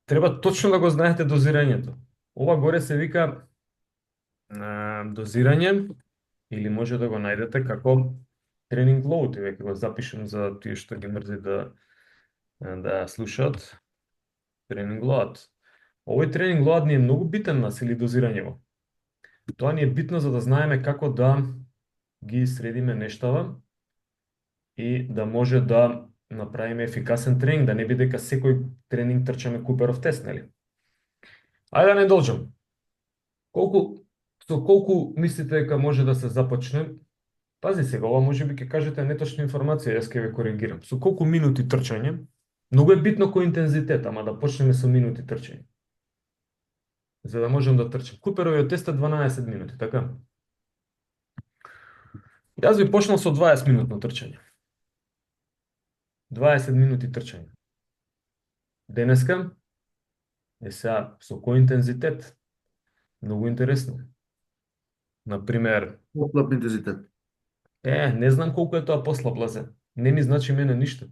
треба точно да го знаете дозирањето. Ова горе се вика дозирање, или може да го најдете како тренинг лоуд, и веќе го запишем за тие што ги мрзи да слушаат. Тренинг лоуд. Овој тренинг лоуд ни е многу битен нас или дозирањево. Тоа ни е битно за да знаеме како да ги средиме нештава и да може да направиме ефикасен тренинг, да не биде дека секој тренинг трчаме Куперов тест, нели? Ајде да не должам. Со колку мислите дека може да се започне? Пази сега, ова може би ќе кажете неточна информација, јас ќе ве коригирам. Со колку минути трчање? Многу е битно кој интензитет, ама да почнеме со минути трчање. За да можем да трчам. Куперовиот тест е 12 минути, така? Јас би почнал со 20 минутно трчање. 20 минути трчање. Денеска е сега со кој интензитет? Многу интересно. Например, Послаб интензитет. не знам колку е тоа послаб, Лазе. Не ми значи мене ништо.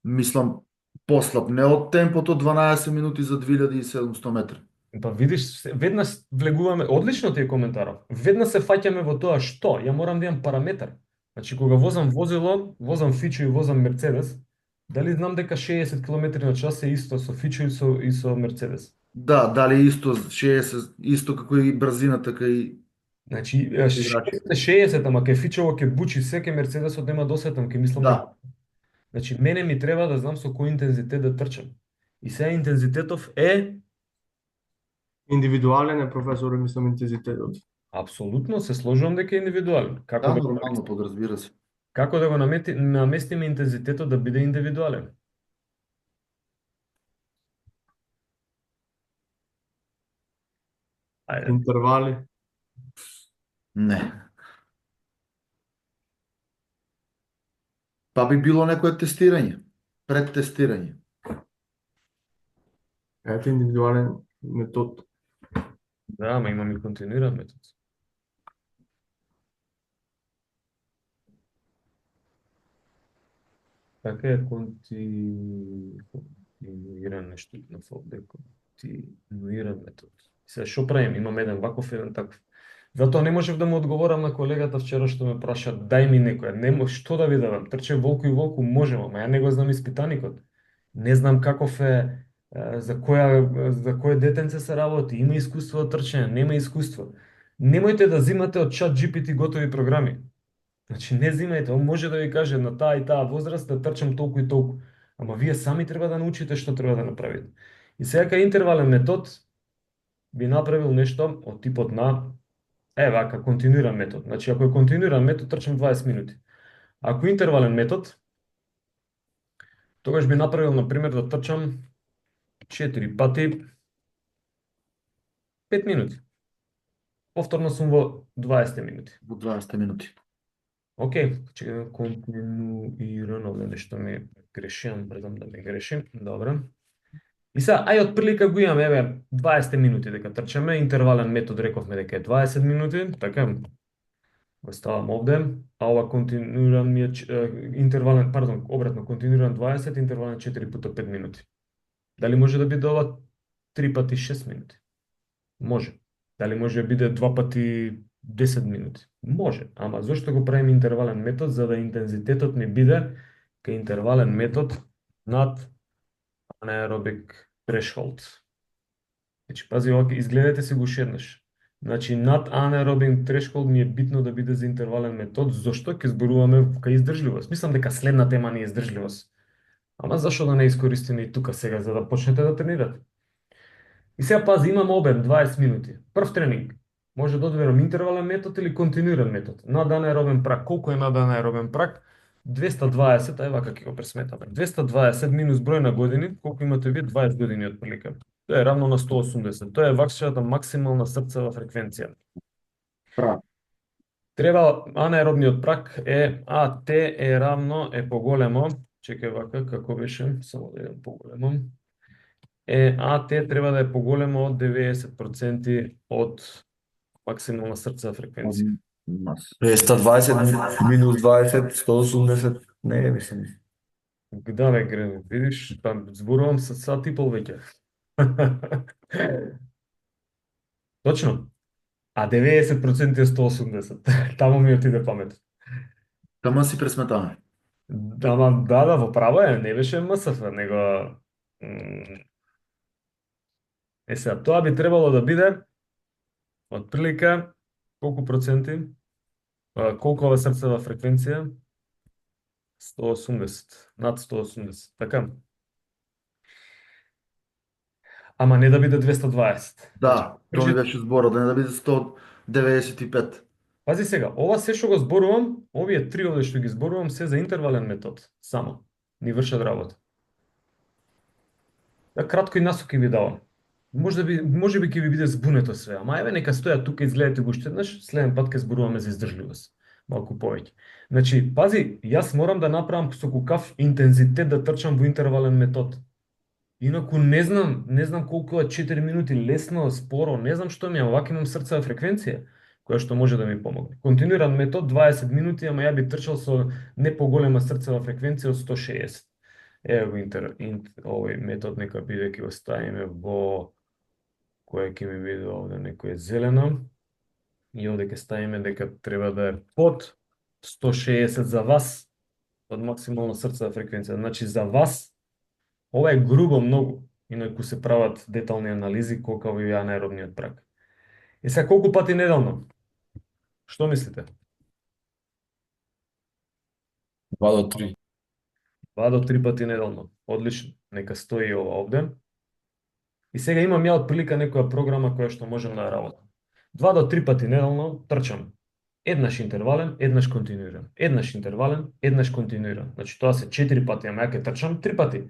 Мислам, послаб, не од темпото 12 минути за 2700 метри. Па видиш, веднаш влегуваме, одлично ти е коментаров. Веднаш се фаќаме во тоа што, ја морам да имам параметар. Значи кога возам возило, возам Фичо и возам Мерцедес, дали знам дека 60 км на час е исто со Фичо и со Мерцедес? Да, дали исто 60, исто како и брзина, така и Значи 60, ама ке Фичово ке бучи секе Мерцедесот нема досетам, ке мислам да. Значи мене ми треба да знам со кој интензитет да трчам. И сега интензитетов е Индивидуален е професоре, мислам, интензитетот. Апсолутно се сложувам дека е индивидуален. Да, нормално, подразбира се. Како да го наместиме интензитетот да биде индивидуален? Ајде. Интервали. Не. Па би било некое тестирање, предтестирање. Ето индивидуален метод. Да, ама имам и континуиран метод. Така е континуиран нешто на овде, континуиран метод. Сега што правим? Имам еден ваков, еден таков. Затоа не можев да му одговорам на колегата вчера што ме праша, дај ми некоја. Не може, што да ви дадам? Трче волку и волку, можем, ама ја не го знам испитаникот. Не знам каков е, за кое детенце се работи, има искуство од трчање, нема искуство. Немојте да зимате од чат GPT готови програми. Значи не зимајте, он може да ви каже на таа и таа возраст да трчам толку и толку. Ама вие сами треба да научите што треба да направите. И сега кај интервален метод би направил нешто од типот на вака, континуиран метод. Значи, ако е континуиран метод, трчам 20 минути. Ако е интервален метод, тогаш би направил, например, да трчам 4 пати 5 минути. Повторно сум во 20 минути. Во 20 минути. Океј, че континуирано, овде нешто ми грешам, бредам да ми грешим. Добро. И сега, ај отприлика го имаме, 20 минути дека трчаме, интервален метод рековме дека е 20 минути, така, го ставам овде, а ова континуиран ми е интервален, пардон, обратно, континуиран 20, интервален 4 пута 5 минути. Дали може да биде ова 3 пати 6 минути? Може. Дали може да биде 2 пати 10 минути? Може. Ама зошто го правим интервален метод? За да интензитетот ми биде кај интервален метод над анаеробик threshold. Значи, пази, овака, изгледате се го шеднаш. Значи, над анаеробик threshold ми е битно да биде за интервален метод, зашто ќе зборуваме кај издржливост. Мислам дека следна тема не е издржливост. Ама зашо да не искористиме и тука сега, за да почнете да тренирате? И сега пази, имам обем 20 минути. Прв тренинг. Може да одберам интервален метод или континуиран метод. Над анаеробен прак. Колку е над анаеробен прак? 220, ај вака ќе го пресметаме. 220 минус број на години, колку имате вие? 20 години отприлика. Тоа е равно на 180. Тоа е вашата максимална срцева фреквенција. Прак. Треба анаеробниот прак е АТ е равно е поголемо. Чекај вака како беше, само да едам поголемо. АТ треба да е поголемо од 90% од максимална срцева фреквенција. 220 минус 20, 180, не, мислам. Да, бе, Грене, видиш, зборувам со сат и пол веќе. Точно. А 90% е 180. Таму ми отиде памет. Тама си пресметаме. Да, во право е, не беше МСФ, него... сега, тоа би требало да биде отприлика колку проценти, колку ова срцева фреквенција? 180, над 180, така? Ама не да биде 220. Да, тоа ми беше зборот, да не да биде 195. Пази сега, ова се што го зборувам, овие три овде што ги зборувам, се за интервален метод, само. Ни вршат работа. Да, кратко и насоки ви давам. Може би ќе ви биде збунето све, ама еве нека стоја тука, изгледате го уште еднаш, следен пат ќе зборуваме за издржливост. Малку повеќе. Значи, пази, јас морам да направам со кукав интензитет да трчам во интервален метод. Инаку не знам колку е 4 минути, лесно, споро, не знам што ми е, вака имам срцева фреквенција, која што може да ми помогне. Континуиран метод 20 минути, ама ја би трчал со не поголема срцева фреквенција од 160. Ево го овој метод нека биде, ќе го ставиме во која ќе ми биде овде некоја зелена. И овде ќе ставиме дека треба да е под 160 за вас од максимална срцева фреквенција. Значи за вас ова е грубо многу, инаку се прават детални анализи колку ви е анаеробниот прак. И сега колку пати неделно? Што мислите? 2 до 3. 2 до 3 пати неделно. Одлично. Нека стои ова овде. И сега имам ја отприлика некоја програма која што можем да работам. 2 до 3 пати неделно трчам. Еднаш интервален, еднаш континуиран. Еднаш интервален, еднаш континуиран. Значи тоа се 4 пати, ама ја ќе трчам 3 пати.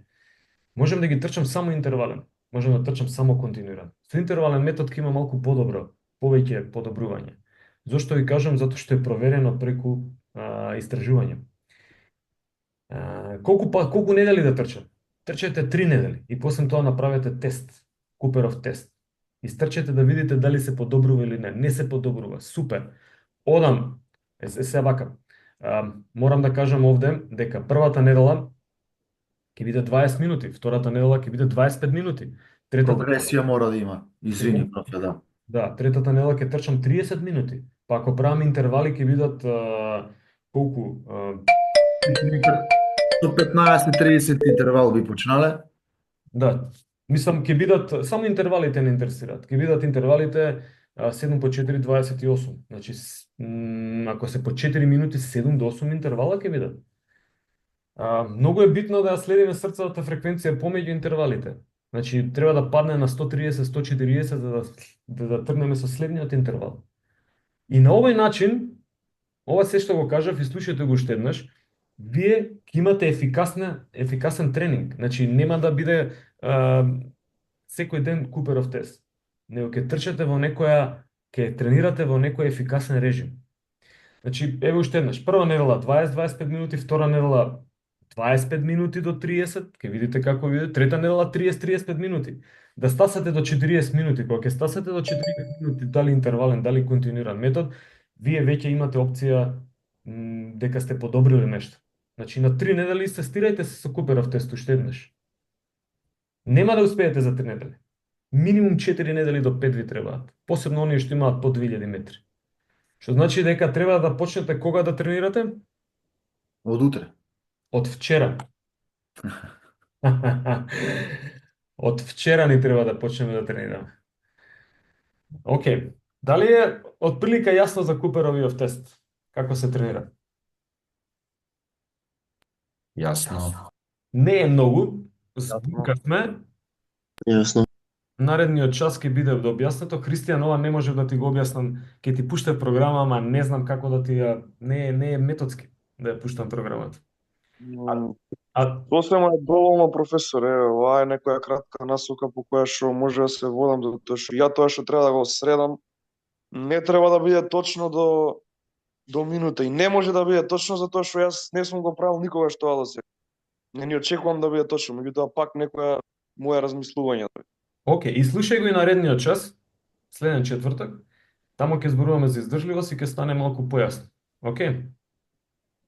Можам да ги трчам само интервален. Можам да трчам само континуиран. Со интервален метод ќе има малку подобро, повеќе подобрување. Зошто ви кажам? Затоа што е проверено преку истражување. Колку недели да трчам? Трчете 3 недели и после тоа направете тест, Куперов тест. Истрчете да видите дали се подобрува или не. Не се подобрува. Супер. Одам. Се вака. Морам да кажам овде дека првата недела ќе биде 20 минути, втората недела ќе биде 25 минути. Третата Прогресија мора да има. Извини, профе, да. Да, третата недела ќе трчам 30 минути. Па ако правам интервали ќе бидат колку? 115-30 интервал би почнале. Да. Мислам ќе бидат само интервалите не интересираат. Ќе бидат интервалите 7 по 4 28. Значи ако се по 4 минути 7 до 8 интервала ќе бидат. Многу е битно да ја следиме срцевата фреквенција помеѓу интервалите. Значи треба да падне на 130-140 за да тргнеме со следниот интервал. И на овој начин, ова се што го кажав и слушате го уште еднаш, вие ќе имате ефикасен тренинг. Значи нема да биде секој ден Куперов тест. Него ќе трчате ќе тренирате во некој ефикасен режим. Значи, еве уште еднаш, прва недела 20-25 минути, втора недела 25 минути до 30, ќе видите како биде, трета недела 30-35 минути. Да стасате до 40 минути, кога ќе стасате до 40 минути, дали интервален, дали континуиран метод, вие веќе имате опција дека сте подобрили нешто. Значи, на 3 недели тестирајте се со Куперов тест уште еднаш. Нема да успеете за 3 недели. Минимум 4 недели до 5 ви требаат. Посебно оние што имаат по 2000 метри. Што значи дека треба да почнете кога да тренирате? Од утре. Од вчера. Од вчера ни треба да почнеме да тренираме. Океј. Дали е отприлика јасно за Куперовиот тест? Како се тренира? Јасно. Не е многу. Збункавме. Јасно. Наредниот час ќе биде да објаснето. Христијан, ова не можев да ти го објаснам. Ќе ти пуштам програма, ама не знам како да ти ја... Не е методски да ја пуштам програмата. Сосема е доволно, професор, ова е некоја кратка насока по која што може да се водам, затоа што ја тоа што треба да го средам, не треба да биде точно до минута и не може да биде точно затоа што јас не сум го правил никогаш тоа до сега. Не ни очекувам да биде точно, меѓутоа пак некоја моја размислување. Океј, и слушај го и наредниот час, следен четвртак, таму ќе зборуваме за издржливост и ќе стане малку појасно. Океј?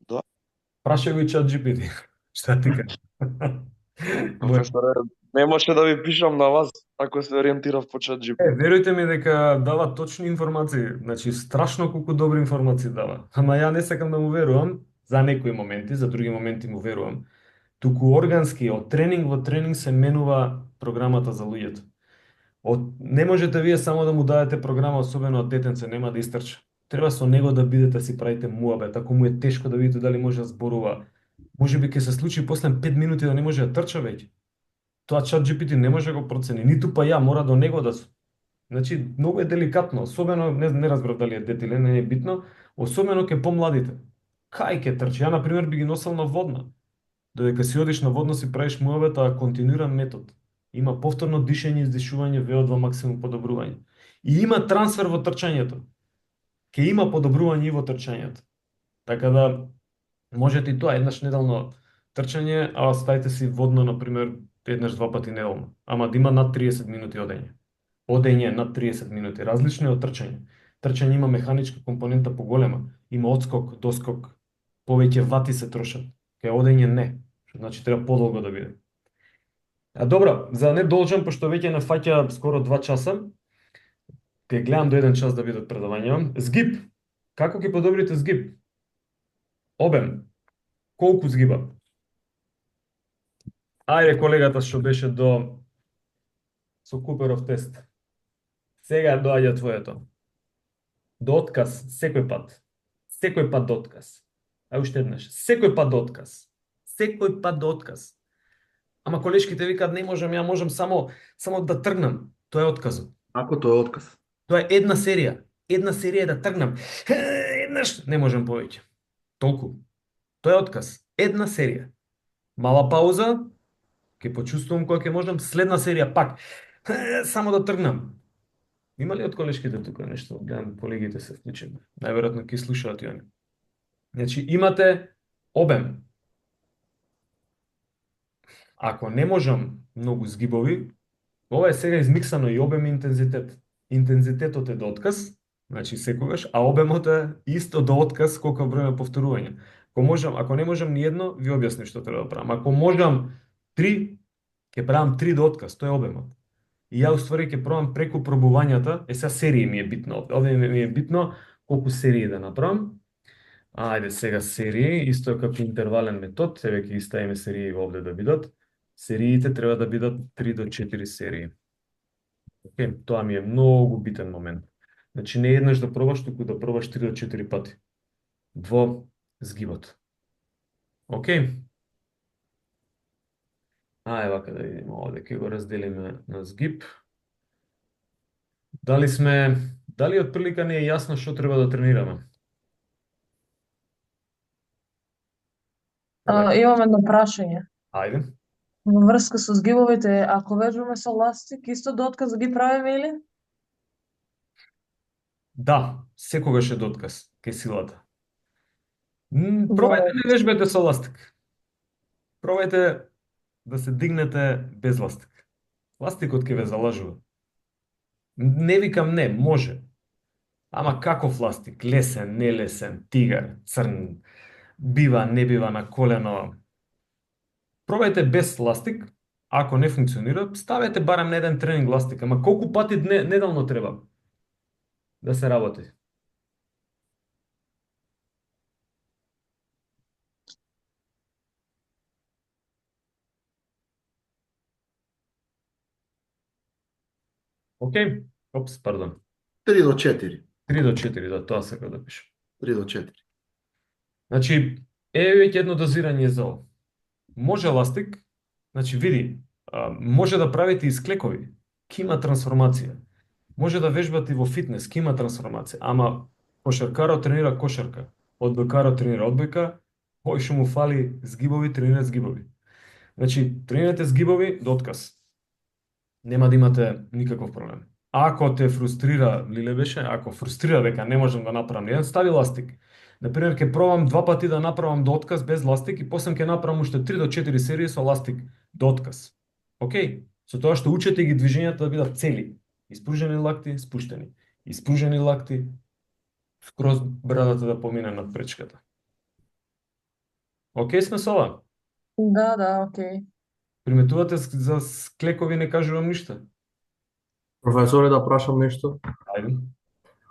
Да. Прашај го и чат GPT. Шта ти кажа? Професоре, не може да ви пишам на вас ако се ориентирав по чат GPT. Верујте ми дека дава точни информации, значи страшно колку добри информации дава. Ама ја не сакам да му верувам за некои моменти, за други моменти му верувам. Туку органски, од тренинг во тренинг се менува програмата за луѓето. Не можете вие само да му дадете програма, особено од детенце, нема да истрча. Треба со него да бидете, си правите муабет, ако му е тешко да видите дали може да зборува. Можеби ќе се случи после 5 минути да не може да трча веќе. Тоа чат GPT не може да го процени, ниту па ја, мора до него да сум. Значи, многу е деликатно, особено, не разбрав дали е дете или не е битно, особено ке помладите. Кај ке трчи? Ја, например, би ги носел на водна. Додека си одиш на водно си правиш муабет, а континуиран метод. Има повторно дишење, издишување, VO2 максимум подобрување. И има трансфер во трчањето. Ке има подобрување и во трчањето. Така да, можете и тоа еднаш неделно трчање, а ставите си водно, например, еднаш-два пати неделно. Ама да има над 30 минути одење. Одење над 30 минути. Различно е од трчање. Трчање има механичка компонента поголема. Има одскок, доскок. Повеќе вати се трошат. Кај одење не. Што значи треба подолго да биде. Добро, за да не должам, пошто веќе не фаќа скоро 2 часа, ќе гледам до 1 час да бидат предавања. Згиб. Како ќе подобрите згиб? Обем. Колку згиба? Ајде колегата што беше со Куперов тест. Сега доаѓа твоето. До отказ, секој пат. Секој пат до отказ. А уште еднаш. Секој пат до отказ. Секој пат до отказ. Ама колешките викаат не можам, ја можам само да тргнам. Тоа е отказот. Ако тоа е отказ. Тоа е една серија. Една серија да тргнам. Еднаш не можам повеќе. Толку. Тоа е отказ. Една серија. Мала пауза, ќе почувствувам кога ќе можам, следна серија пак. Само да тргнам. Има ли од колешките тука нешто? Гледам, колегите се вклучени. Најверојатно ќе слушаат и они. Значи, имате обем. Ако не можам многу згибови, ова е сега измиксано и обем и интензитет. Интензитетот е до отказ, значи секогаш, а обемот е исто до отказ колку број на повторување. Ако не можам ни едно, ви објаснив што треба да правам. Ако можам 3, ќе правам 3 до отказ, тоа е обемот. И ја уствари ќе пробам преку пробувањата, сега серија ми е битно овде. Овде ми е битно колку серии да направам. Ајде сега серии, исто е како интервален метод, еве ќе ги ставиме серии овде да бидат. Сериите треба да бидат 3 до 4 серии. Тоа ми е многу битен момент. Значи не еднаш да пробаш, туку да пробаш 3 до 4 пати во згибот. Окей? Вака да видиме овде, ќе го разделиме на згиб. Дали отприлика не е јасно што треба да тренираме? Имам едно прашање. Ајде. Во врска со згибовите, ако вежбаме со ластик, исто до отказ да ги правиме или? Да, секогаш е до отказ кај силата. Пробајте не вежбете со ластик. Пробајте да се дигнете без ластик. Ластикот ќе ве залажува. Не викам не, може. Ама каков ластик? Лесен, нелесен, тигар, црн, бива, не бива на колено. Пробајте без ластик. Ако не функционира, ставете барем на еден тренинг ластик. Ама колку пати неделно треба да се работи? Океј? Опс, пардон. 3 до 4. 3 до 4, да, тоа сакам да пишам. 3 до 4. Значи, веќе едно дозирање за ова. Може ластик, значи види, може да правите исклекови, ки има трансформација. Може да вежбате во фитнес, ки има трансформација, ама кошаркарот тренира кошарка, одбојкарот тренира одбојка, кој што му фали згибови, тренира згибови. Значи, тренирате згибови до отказ. Нема да имате никаков проблем. Ако те фрустрира, Лиле беше, ако фрустрира дека не можам да направам еден, стави ластик. Например, ќе пробам 2 пати да направам до отказ без ластик и после ќе направам уште 3 до 4 серии со ластик до отказ. Океј? Со тоа што учете ги движењата да бидат цели. Испружени лакти, спуштени. Испружени лакти, скроз брадата да помине над пречката. Океј сме со ова? Да, океј. Приметувате за склекови, не кажувам ништо. Професоре, да прашам нешто. Ајде.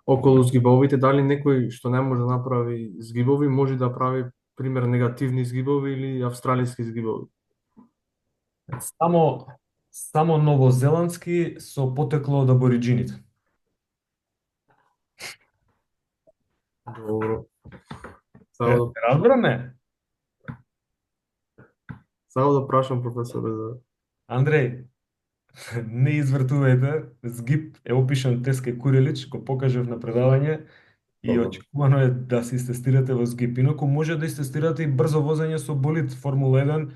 Околу згибовите, дали некој што не може да направи згибови, може да прави, пример, негативни згибови или австралиски згибови? Само новозеландски со потекло од абориджините. Добро. Само да, Разбраме? само да прашам, професоре, за... Андреј, не извртувајте, згиб е опишан Теска Курелич, го покажав на предавање и Добро. очекувано е да се истестирате во згиб. Инаку може да истестирате и брзо возење со болид Формула 1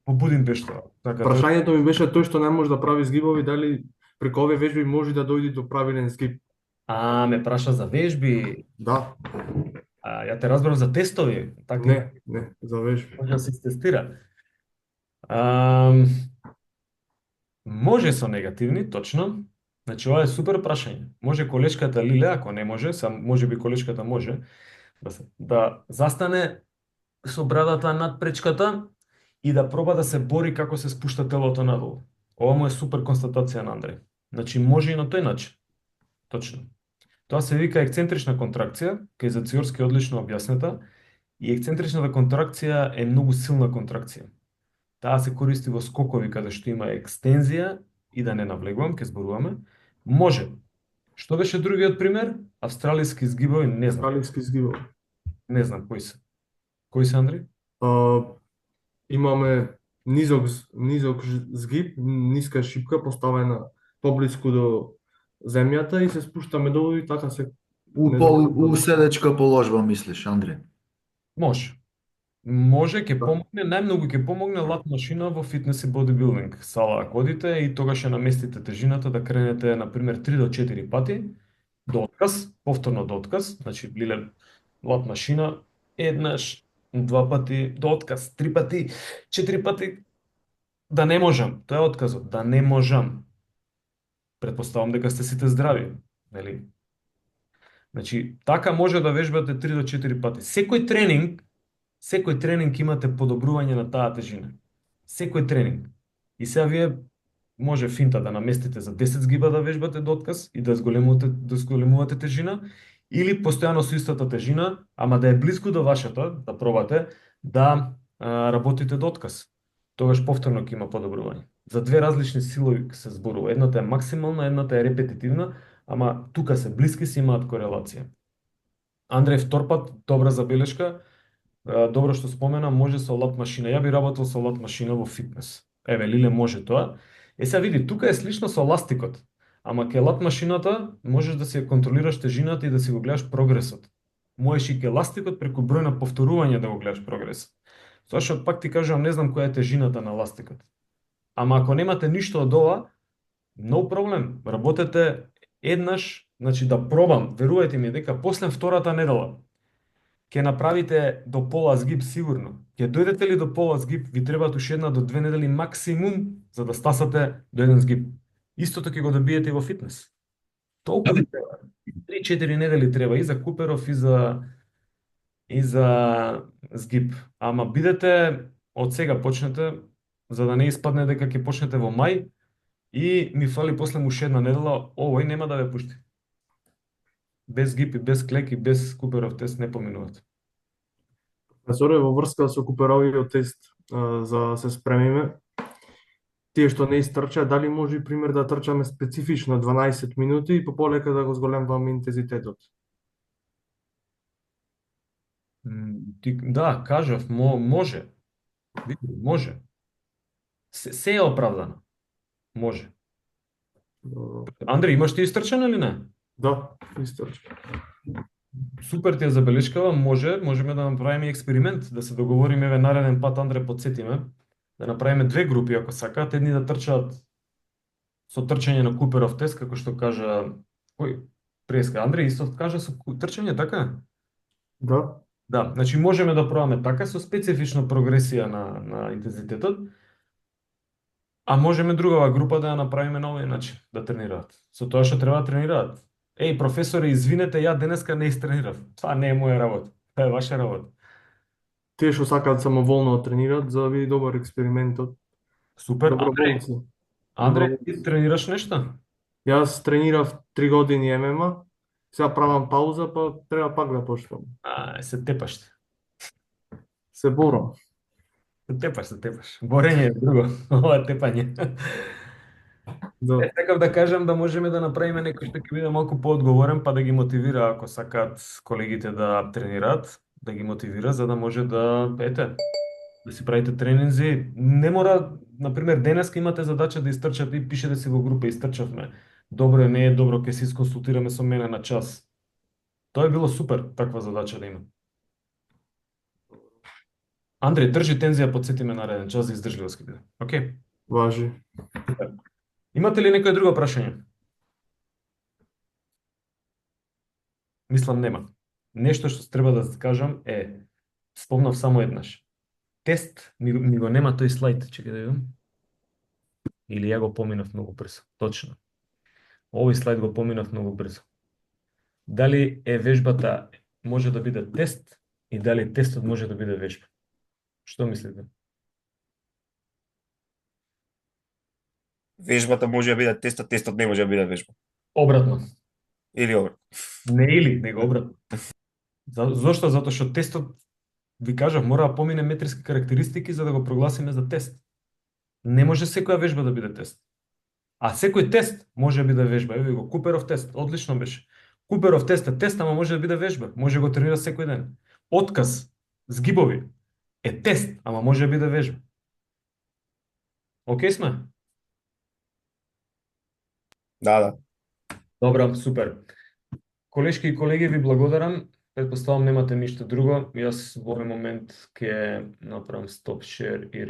во Будимпешта. Така, Прашањето ми беше тој што не може да прави згибови, дали преку овие вежби може да дојде до правилен згиб? ме праша за вежби. Да, Ја те разбрав за тестови. Така не, за вежби. може да се истестира. Може со негативни, точно. Значи, ова е супер прашање. Може колешката Лиле, ако не може, може би колешката може, да застане со брадата над пречката и да проба да се бори како се спушта телото надолу. Ова му е супер констатација на Андреј. Значи, може и на тој начин. Точно. Тоа се вика ексцентрична контракција, кај Зациорски одлично објаснета, и ексцентричната контракција е многу силна контракција. Таа се користи во скокови каде што има екстензија и да не навлегувам, ќе зборуваме. Може. Што беше другиот пример? Австралиски згибови, не знам. Австралиски згибови. Не знам кои се. Кои се, Андреј? Имаме низок згиб, ниска шипка поставена поблиску до земјата и се спуштаме долу и така се У, Не пол, знам у дали. седечка положба мислиш, Андре? Може. Може ќе Да. помогне, најмногу ќе помогне лат машина во фитнес и бодибилдинг сала ако одите и тогаш ќе наместите тежината да кренете на пример 3 до 4 пати до отказ, повторно до отказ, значи лиле лат машина еднаш, два пати до отказ, три пати, четири пати да не можам. Тоа е отказот, да не можам. Предпоставам дека сте сите здрави, нели? Значи, така може да вежбате 3 до 4 пати. Секој тренинг имате подобрување на таа тежина. Секој тренинг. И сега вие може финта да наместите за 10 згиба да вежбате до отказ и да зголемувате тежина, или постојано со истата тежина, ама да е близко до вашата, да пробате, да работите до отказ. Тогаш повторно ќе има подобрување. За две различни силови се зборува. Едната е максимална, едната е репетитивна, ама тука се блиски, се имаат корелација. Андреј, втор пат, добра забелешка. Добро што спомена, може со лат машина. Ја би работел со лат машина во фитнес. Еве, Лиле може тоа. Сега види, тука е слично со ластикот. Ама ке лат машината можеш да си ја контролираш тежината и да си го гледаш прогресот. Можеш и ке ластикот преку број на повторување да го гледаш прогресот. Тоа што пак ти кажувам, не знам која е тежината на ластикот. Ама ако немате ништо од ова, no проблем. Работете еднаш, значи да пробам, верувајте ми дека после втората недела ќе направите до пола згиб сигурно. Ќе дојдете ли до пола згиб, ви требаат уште 1 до 2 недели максимум за да стасате до еден згиб. Истото ќе го добиете и во фитнес. Толку ви треба. 3-4 недели треба и за Куперов и за згиб. Ама бидете од сега почнете за да не испадне дека ќе почнете во мај и ми фали после му уште 1 недела, овој нема да ве пушти. Без згиб и без клек и без Куперов тест не поминуват. Професоре, во врска со Куперовиот тест, за да се спремиме, тие што не истрча, дали може, пример, да трчаме специфично 12 минути и полека да го зголемваме интензитетот? Да, кажав, може. Види, може. Се е оправдано. Може. Андре, имаш ти истрчано или не? Да, истрча. Супер ти е забелешкава, можеме да направиме експеримент, да се договориме еве нареден пат, Андре, подсетиме, да направиме две групи ако сакаат, едни да трчаат со трчање на Куперов тест, како што кажа кој преска Андре, исто кажа со трчање, така? Да. Да, значи можеме да пробаме така со специфична прогресија на интензитетот, а можеме другава група да ја направиме на овој начин, да тренираат. Со тоа што треба да тренираат. Еј, професоре, извинете, ја денеска не истренирав. Това не е моја работа. Тоа е ваша работа. Тие што сакаат самоволно да тренираат, за да биде добар експериментот. Супер, Доброволци. Андре, ти тренираш нешто? Јас тренирав 3 години ММА, сега правам пауза, па треба пак да почнам. Се тепаш. Се борам. Се тепаш. Борење е друго. Ова е тепање. Да. Сакав да кажам да можеме да направиме некој што ќе биде малку поодговорен, па да ги мотивира ако сакаат колегите да тренираат, да ги мотивира за да може да да си правите тренинзи. Не мора, например, денеска имате задача да истрчате и пишете си во група истрчавме. Добро е, не е добро, ќе се исконсултираме со мене на час. Тоа е било супер, таква задача да има. Андре, држи тензија, подсети ме нареден час за издржливост ќе биде. Океј. Важи. Имате ли некој друго прашање? Мислам нема. Нешто што треба да кажам е, спомнав само еднаш. Тест ми го нема тој слайд, чекај да видам. Или ја го поминав многу брзо. Точно. Овој слайд го поминав многу брзо. Дали е вежбата може да биде тест и дали тестот може да биде вежба? Што мислите? Вежбата може да биде тестот, тестот не може да биде вежба. Обратно. Или обратно. Не или, него обратно. Зошто? Затоа што тестот, ви кажав, мора да помине метриски карактеристики за да го прогласиме за тест. Не може секоја вежба да биде тест. А секој тест може да биде вежба. Еве го Куперов тест, одлично беше. Куперов тест е тест, ама може да биде вежба. Може да го тренира секој ден. Отказ, згибови е тест, ама може да биде вежба. Океј сме? Да. Добра, супер. Колешки и колеги, ви благодарам. Предпоставам немате ништо друго. Јас во овој момент ќе направам стоп шер и